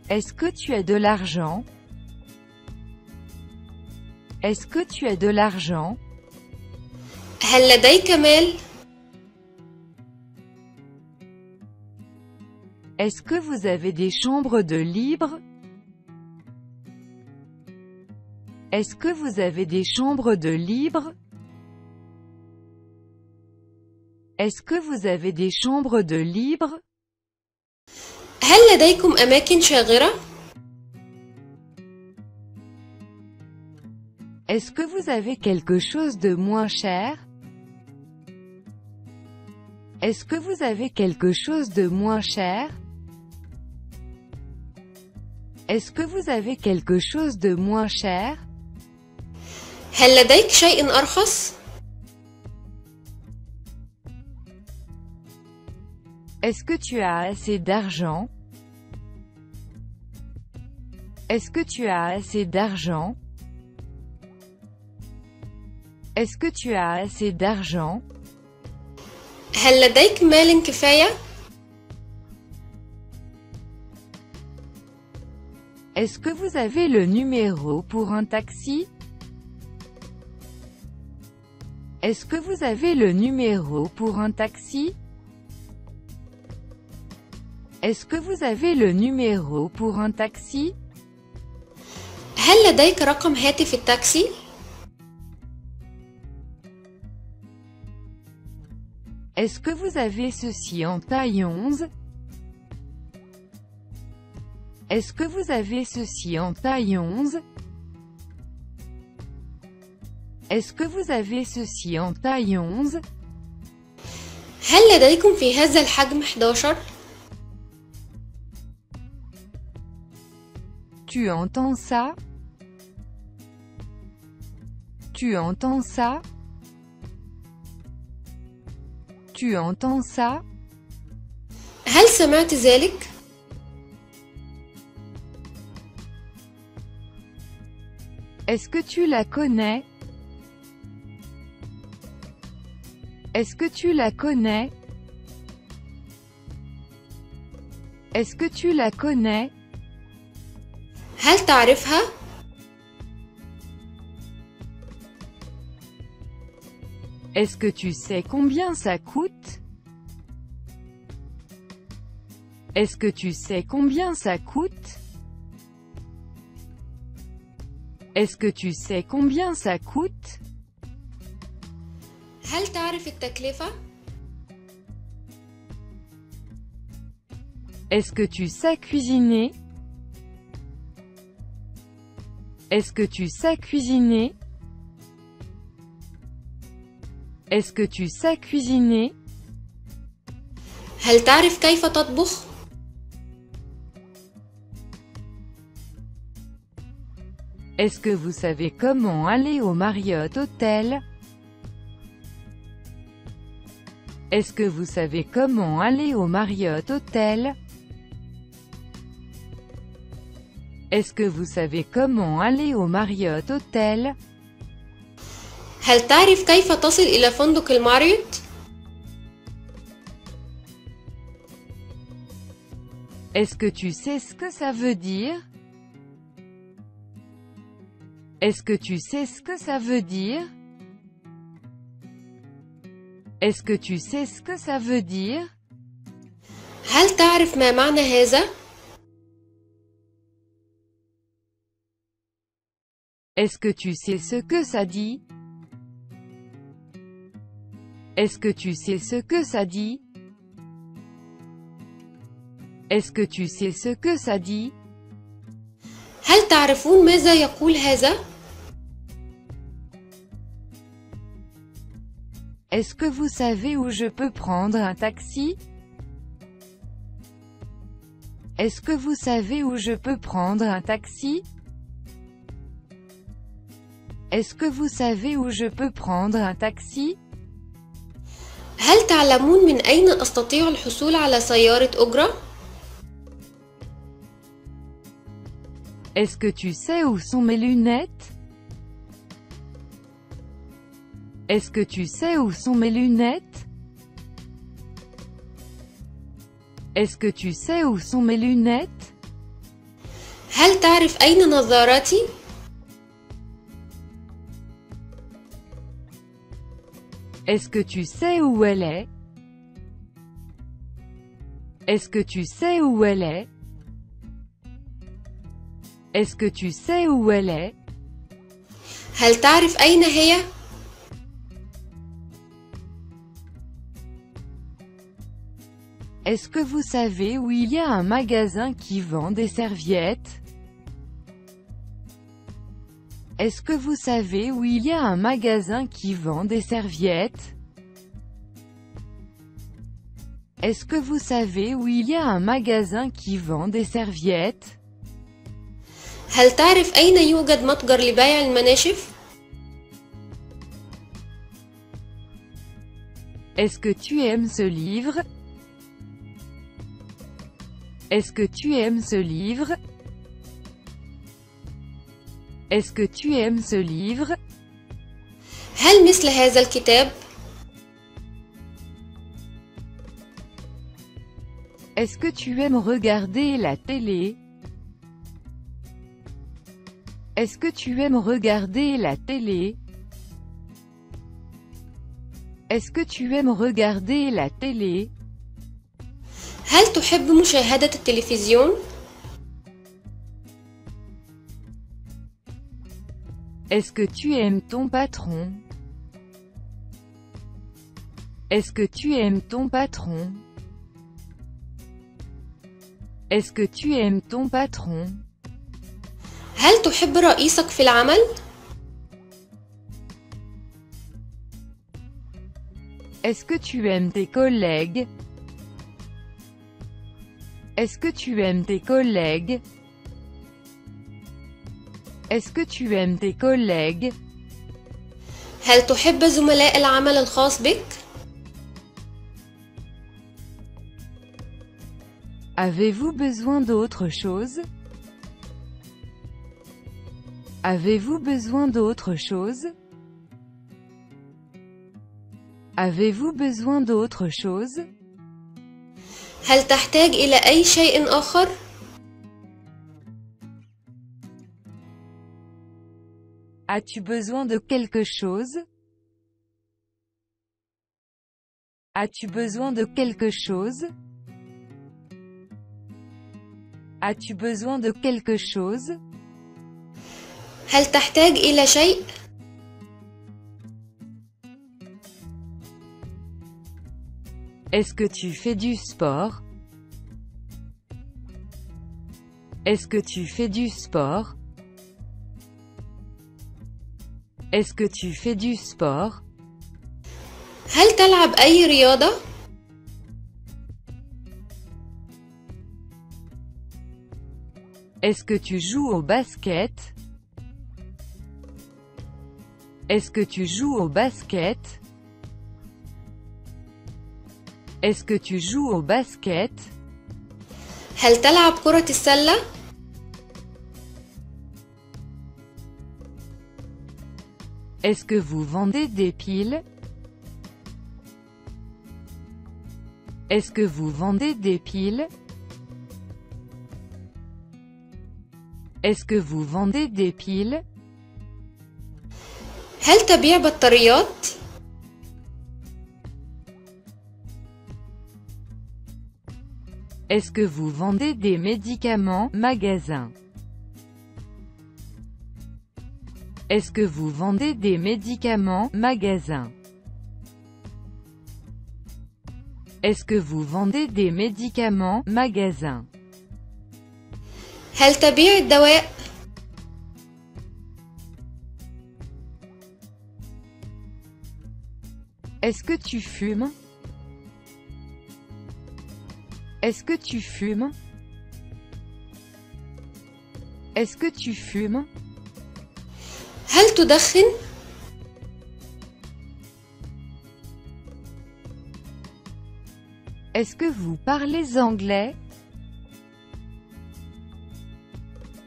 S1: Est-ce que tu as de l'argent? Est-ce que tu as de l'argent?
S2: هل لديك مال؟
S1: Est-ce que vous avez des chambres de libre? Est-ce que vous avez des chambres de libre? Est-ce que vous avez des chambres de libre?
S2: هل لديكم أماكن شاغرة؟
S1: Est-ce que vous avez quelque chose de moins cher? Est-ce que vous avez quelque chose de moins cher? Est-ce que vous avez quelque chose de moins cher?
S2: هل لديك شيء أرخص؟
S1: Est-ce que tu as assez d'argent? Est-ce que tu as assez d'argent? Est-ce que tu as assez d'argent?
S2: هل لديك مال كفاية؟
S1: Est-ce que vous avez le numéro pour un taxi? Est-ce que vous avez le numéro pour un taxi? Est-ce que vous avez le numéro pour un taxi?
S2: هل لديك رقم هاتف التاكسي؟
S1: Est-ce que vous avez ceci en taille 11? Est-ce que vous avez ceci en taille 11? Est-ce que vous avez ceci en taille 11?
S2: هل لديكم في هذا الحجم 11؟
S1: Tu entends ça? Tu entends ça? Tu entends ça?
S2: هل سمعت ذلك؟
S1: Est-ce que tu la connais? Est-ce que tu la connais? Est-ce que tu la connais?
S2: هل تعرفها؟
S1: Est-ce que tu sais combien ça coûte? Est-ce que tu sais combien ça coûte? Est-ce que tu sais combien ça coûte?
S2: هل تعرف التكلفة؟
S1: Est-ce que tu sais cuisiner? Est-ce que tu sais cuisiner? Est-ce que tu sais cuisiner?
S2: هل تعرف كيف تطبخ؟
S1: Est-ce que vous savez comment aller au Marriott Hotel? Est-ce que vous savez comment aller au Marriott Hotel? Est-ce que vous savez comment aller au Marriott Hotel?
S2: هل تعرف كيف تصل إلى فندق الماريوت؟
S1: Est-ce que tu sais ce que ça veut dire? Est-ce que tu sais ce que ça veut dire? Est-ce que tu sais ce que ça veut dire?
S2: هل تعرف ما معنى هذا؟
S1: Est-ce que tu sais ce que ça dit? Est-ce que tu sais ce que ça dit? Est-ce que tu sais ce que ça dit?
S2: هل تعرفون ماذا يقول هذا؟
S1: Est-ce que vous savez où je peux prendre un taxi? Est-ce que vous savez où je peux prendre un taxi? Est-ce que vous savez où je peux prendre un taxi?
S2: هل تعلمون من أين أستطيع الحصول على سيارة أجرة؟
S1: Est-ce que tu sais où sont mes lunettes? Est-ce que tu sais où sont mes lunettes? Est-ce que tu sais où sont mes lunettes?
S2: هل تعرف أين نظاراتي؟
S1: Est-ce que tu sais où elle est? Est-ce que tu sais où elle est? Est-ce que tu sais où elle est?
S2: هل تعرف أين هي؟
S1: Est-ce que vous savez où il y a un magasin qui vend des serviettes? Est-ce que vous savez où il y a un magasin qui vend des serviettes? Est-ce que vous savez où il y a un magasin qui vend des serviettes?
S2: هل تعرف أين يوجد متجر لبيع المناشف؟
S1: Est-ce que tu aimes ce livre? Est-ce que tu aimes ce livre? Est-ce que tu aimes ce livre?
S2: هل مثل هذا الكتاب؟
S1: Est-ce que tu aimes regarder la télé? Est-ce que tu aimes regarder la télé? Est-ce que tu aimes regarder la télé?
S2: هل تحب مشاهدة التلفزيون؟
S1: Est-ce que tu aimes ton patron? Est-ce que tu aimes ton patron? Est-ce que tu aimes ton patron?
S2: هل تحب رئيسك في العمل؟
S1: Est-ce que tu aimes tes collègues? Est-ce que tu aimes tes collègues? Est-ce que tu aimes tes collègues?
S2: هل تحب زملاء العمل الخاص بك؟
S1: Avez-vous besoin d'autre chose? Avez-vous besoin d'autre chose? Avez-vous besoin d'autre chose?
S2: هل تحتاج إلى أي شيء آخر؟
S1: As-tu besoin de quelque chose? As-tu besoin de quelque chose? As-tu besoin de quelque chose?
S2: هل تحتاج إلى شيء؟
S1: Est-ce que tu fais du sport? Est-ce que tu fais du sport? Est-ce que tu fais du sport?
S2: هل تلعب أي رياضة؟
S1: Est-ce que tu joues au basket? Est-ce que tu joues au basket? Est-ce que tu joues au basket?
S2: هل تلعب كرة السلة؟
S1: Est-ce que vous vendez des piles? Est-ce que vous vendez des piles? Est-ce que vous vendez des piles?
S2: هل تبيع بطاريات؟
S1: Est-ce que vous vendez des médicaments? Magasin. Est-ce que vous vendez des médicaments? Magasin. Est-ce que vous vendez des médicaments? Magasin.
S2: هل تبيع الدواء؟
S1: Est-ce que tu fumes? Est-ce que tu fumes? Est-ce que tu fumes?
S2: هل تدخن؟
S1: Est-ce que vous parlez anglais?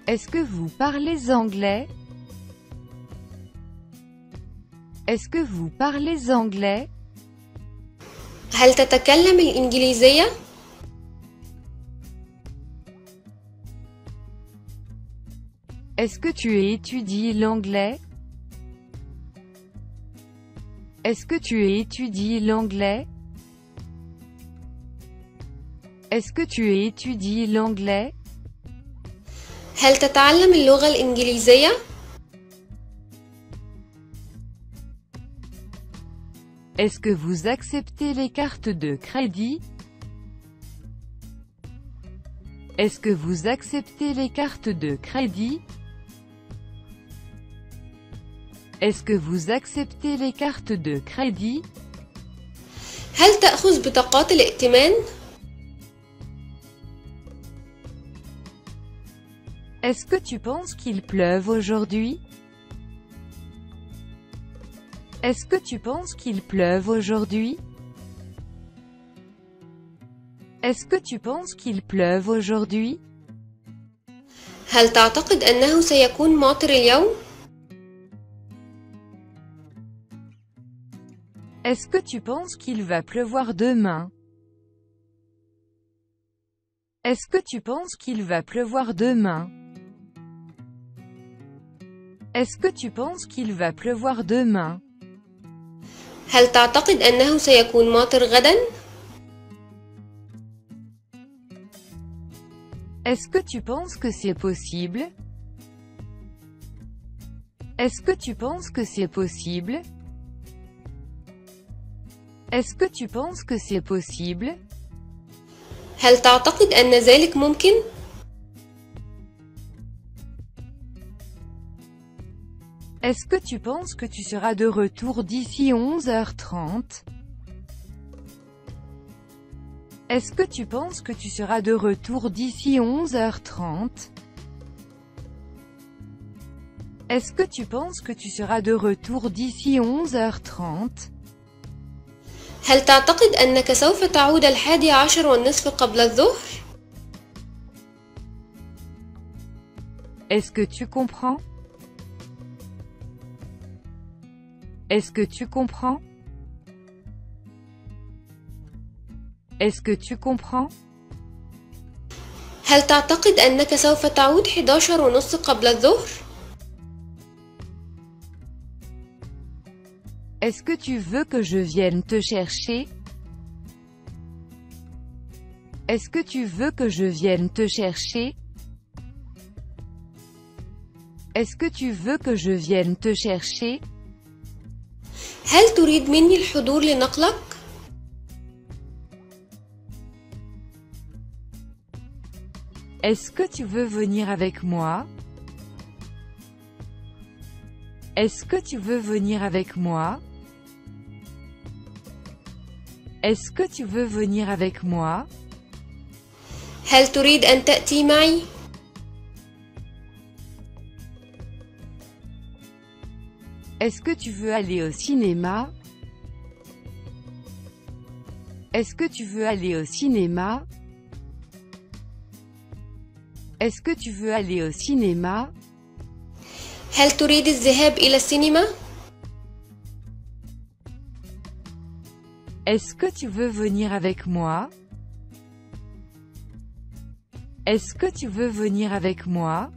S1: Est-ce que vous parlez anglais? Est-ce que vous parlez anglais?
S2: هل تتكلم الإنجليزية؟
S1: Est-ce que tu étudies l'anglais? Est-ce que tu étudies l'anglais? Est-ce que tu étudies l'anglais?
S2: هل تتعلم اللغة الإنجليزية؟
S1: Est-ce que vous acceptez les cartes de crédit? Est-ce que vous acceptez les cartes de crédit? Est-ce que vous acceptez les cartes de crédit?
S2: هل تأخذ بطاقات الائتمان؟
S1: Est-ce que tu penses qu'il pleuve aujourd'hui? Est-ce que tu penses qu'il pleuve aujourd'hui? Est-ce que tu penses qu'il pleuve aujourd'hui?
S2: هل تعتقد أنه سيكون مطر اليوم؟
S1: Est-ce que tu penses qu'il va pleuvoir demain? Est-ce que tu penses qu'il va pleuvoir demain? Est-ce que tu penses qu'il va pleuvoir demain?
S2: هل تعتقد أنه سيكون مطر غدا؟
S1: Est-ce que tu penses que c'est possible? Est-ce que tu penses que c'est possible? Est-ce que tu penses que c'est possible?
S2: هل تعتقد أن ذلك ممكن؟
S1: Est-ce que tu penses que tu seras de retour d'ici 11h30? Est-ce que tu penses que tu seras de retour d'ici 11h30? Est-ce que tu penses que tu seras de retour d'ici 11h30?
S2: هل تعتقد أنك سوف تعود 11:30 قبل الظهر؟
S1: Est-ce que tu comprends? Est-ce que tu comprends? Est-ce que tu comprends?
S2: هل تعتقد أنك سوف تعود 11:30 قبل الظهر؟
S1: Est-ce que tu veux que je vienne te chercher? Est-ce que tu veux que je vienne te chercher? Est-ce que tu veux que je vienne te chercher?
S2: هل تريد مني الحضور لنقلك؟
S1: Est-ce que tu veux venir avec moi? Est-ce que tu veux venir avec moi? Est-ce que tu veux venir avec moi?
S2: هل تريد أن تأتي معي؟
S1: Est-ce que tu veux aller au cinéma? Est-ce que tu veux aller au cinéma? Est-ce que tu veux aller au cinéma?
S2: هل تريد الذهاب إلى السينما؟
S1: Est-ce que tu veux venir avec moi? Est-ce que tu veux venir avec moi?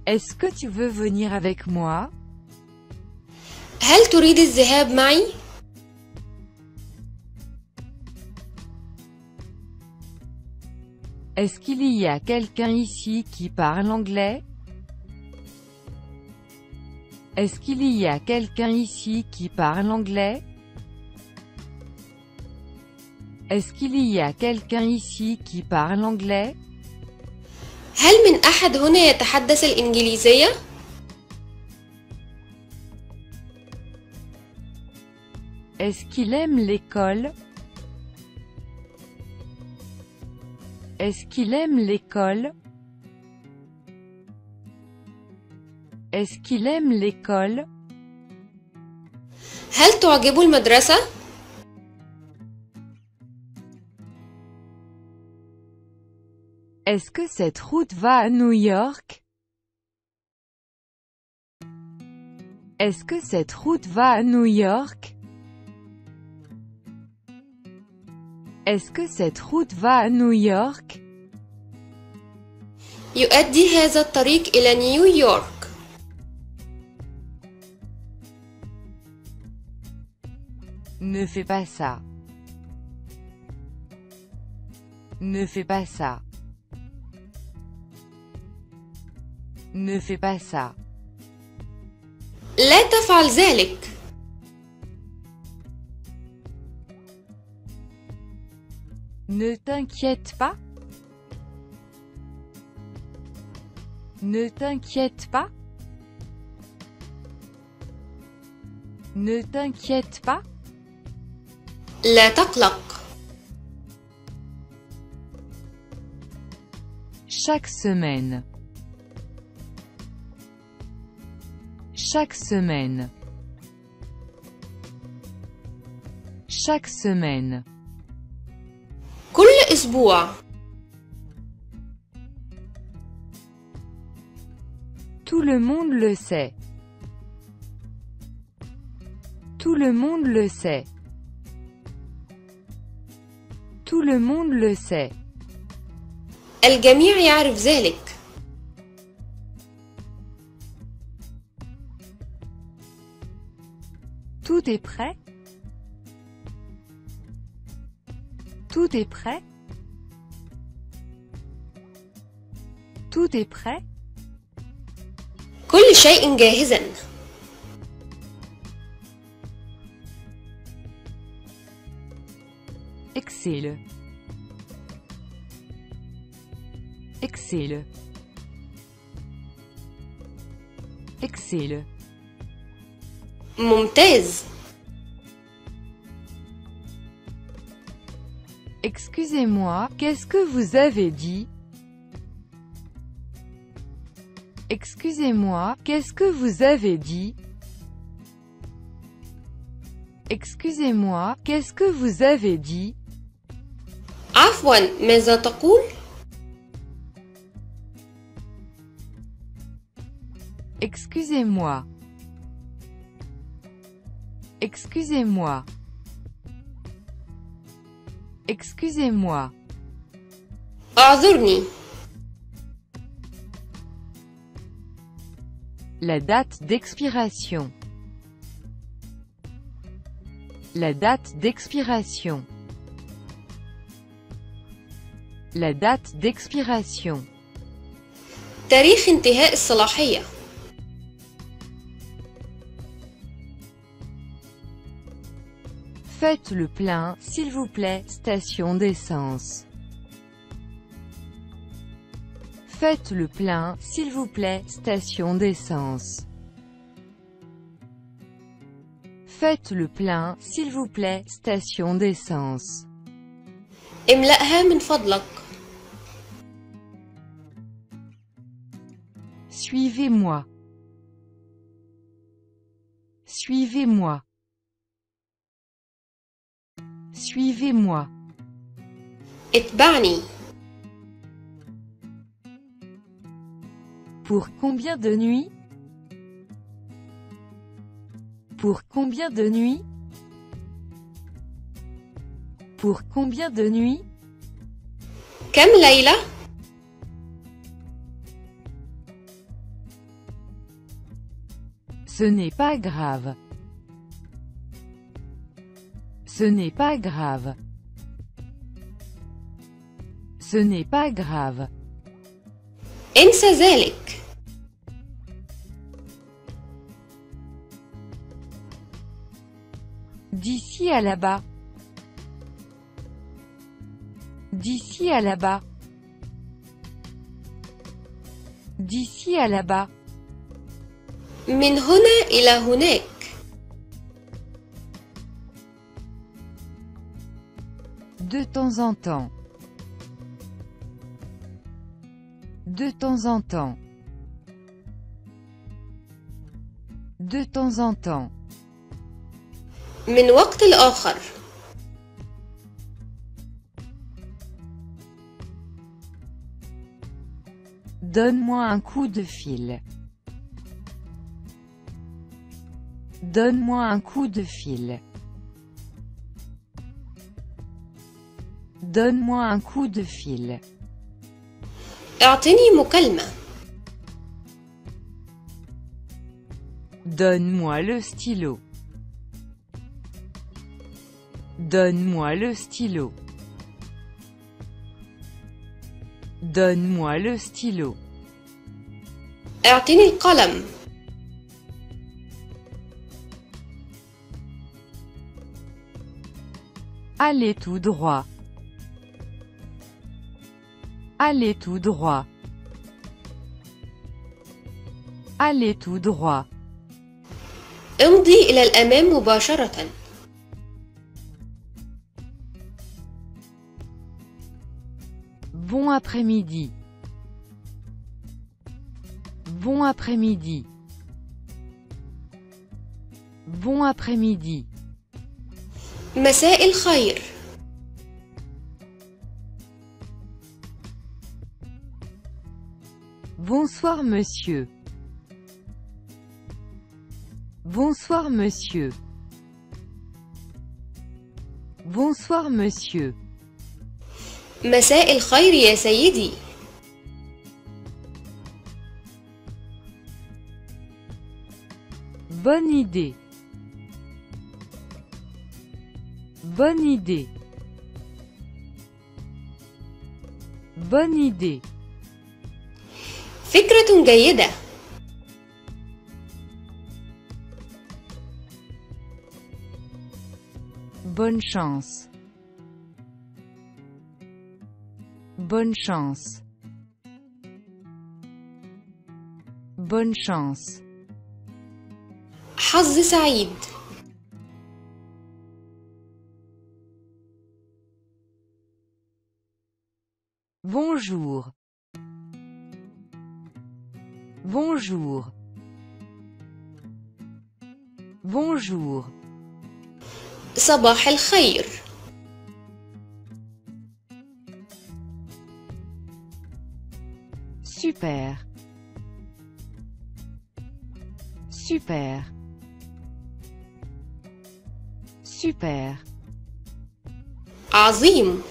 S1: Est-ce que tu veux venir avec moi?
S2: هل تريد الذهاب معي؟
S1: Est-ce qu'il y a quelqu'un ici qui parle anglais? Est-ce qu'il y a quelqu'un ici qui parle anglais? Est-ce qu'il y a quelqu'un ici qui parle anglais?
S2: هل من أحد هنا يتحدث الإنجليزية؟
S1: Est-ce qu'il aime l'école? Est-ce qu'il aime l'école? Est-ce qu'il aime l'école?
S2: هل تعجب المدرسة؟
S1: Est-ce que cette route va à New York? Est-ce que cette route va à New York? Est-ce que cette route va à New York?
S2: يؤدي هذا الطريق إلى نيويورك.
S1: Ne fais pas ça. Ne fais pas ça. Ne fais pas ça.
S2: لا تفعل ذلك.
S1: Ne t'inquiète pas. Ne t'inquiète pas. Ne t'inquiète pas.
S2: لا تقلق.
S1: Chaque semaine. Chaque semaine. Chaque semaine.
S2: كل أسبوع.
S1: Tout le monde le sait. Tout le monde le sait. Tout le monde le sait.
S2: الجميع يعرف ذلك.
S1: Tout est prêt? Tout est prêt? Tout est prêt?
S2: كل شيء جاهزا.
S1: Excellent. Excellent. Excellent.
S2: ممتاز.
S1: Excusez-moi, qu'est-ce que vous avez dit? Excusez-moi, qu'est-ce que vous avez dit? Excusez-moi, qu'est-ce que vous avez dit?
S2: عفوا، ماذا تقول؟
S1: Excusez-moi. Excusez-moi. Excusez-moi.
S2: اعذرني.
S1: La date d'expiration. La date d'expiration. La date d'expiration.
S2: تاريخ انتهاء الصلاحية.
S1: Faites le plein, s'il vous plaît, station d'essence. Faites le plein, s'il vous plaît, station d'essence. Faites le plein, s'il vous plaît, station d'essence.
S2: املأها من فضلك.
S1: Suivez-moi. Suivez-moi. Suivez-moi.
S2: اتبعني.
S1: Pour combien de nuits? Pour combien de nuits? Pour combien de nuits?
S2: كم ليلة؟
S1: Ce n'est pas grave. Ce n'est pas grave. Ce n'est pas grave.
S2: انسى ذلك.
S1: D'ici à là-bas. D'ici à là-bas. D'ici à là-bas.
S2: من هنا إلى هناك.
S1: De temps en temps. De temps en temps. De temps en temps.
S2: من وقت لآخر.
S1: Donne-moi un coup de fil. Donne-moi un coup de fil. Donne-moi un coup de fil.
S2: اعطني مكالمة.
S1: Donne-moi le stylo. Donne-moi le stylo. Donne-moi le stylo.
S2: اعطني القلم.
S1: Allez tout droit. Allez tout droit. Allez tout droit.
S2: امضي إلى الأمام مباشرة.
S1: Bon après-midi. Bon après-midi. Bon après-midi.
S2: مساء الخير.
S1: Bonsoir monsieur. Bonsoir monsieur. Bonsoir monsieur.
S2: مساء الخير يا سيدي.
S1: Bonne idée. Bonne idée. Bonne idée.
S2: فكرة جيدة.
S1: Bonne chance. Bonne chance. Bonne chance.
S2: حظ سعيد.
S1: Bonjour. Bonjour. Bonjour.
S2: صباح الخير.
S1: Super. Super.
S2: عظيم.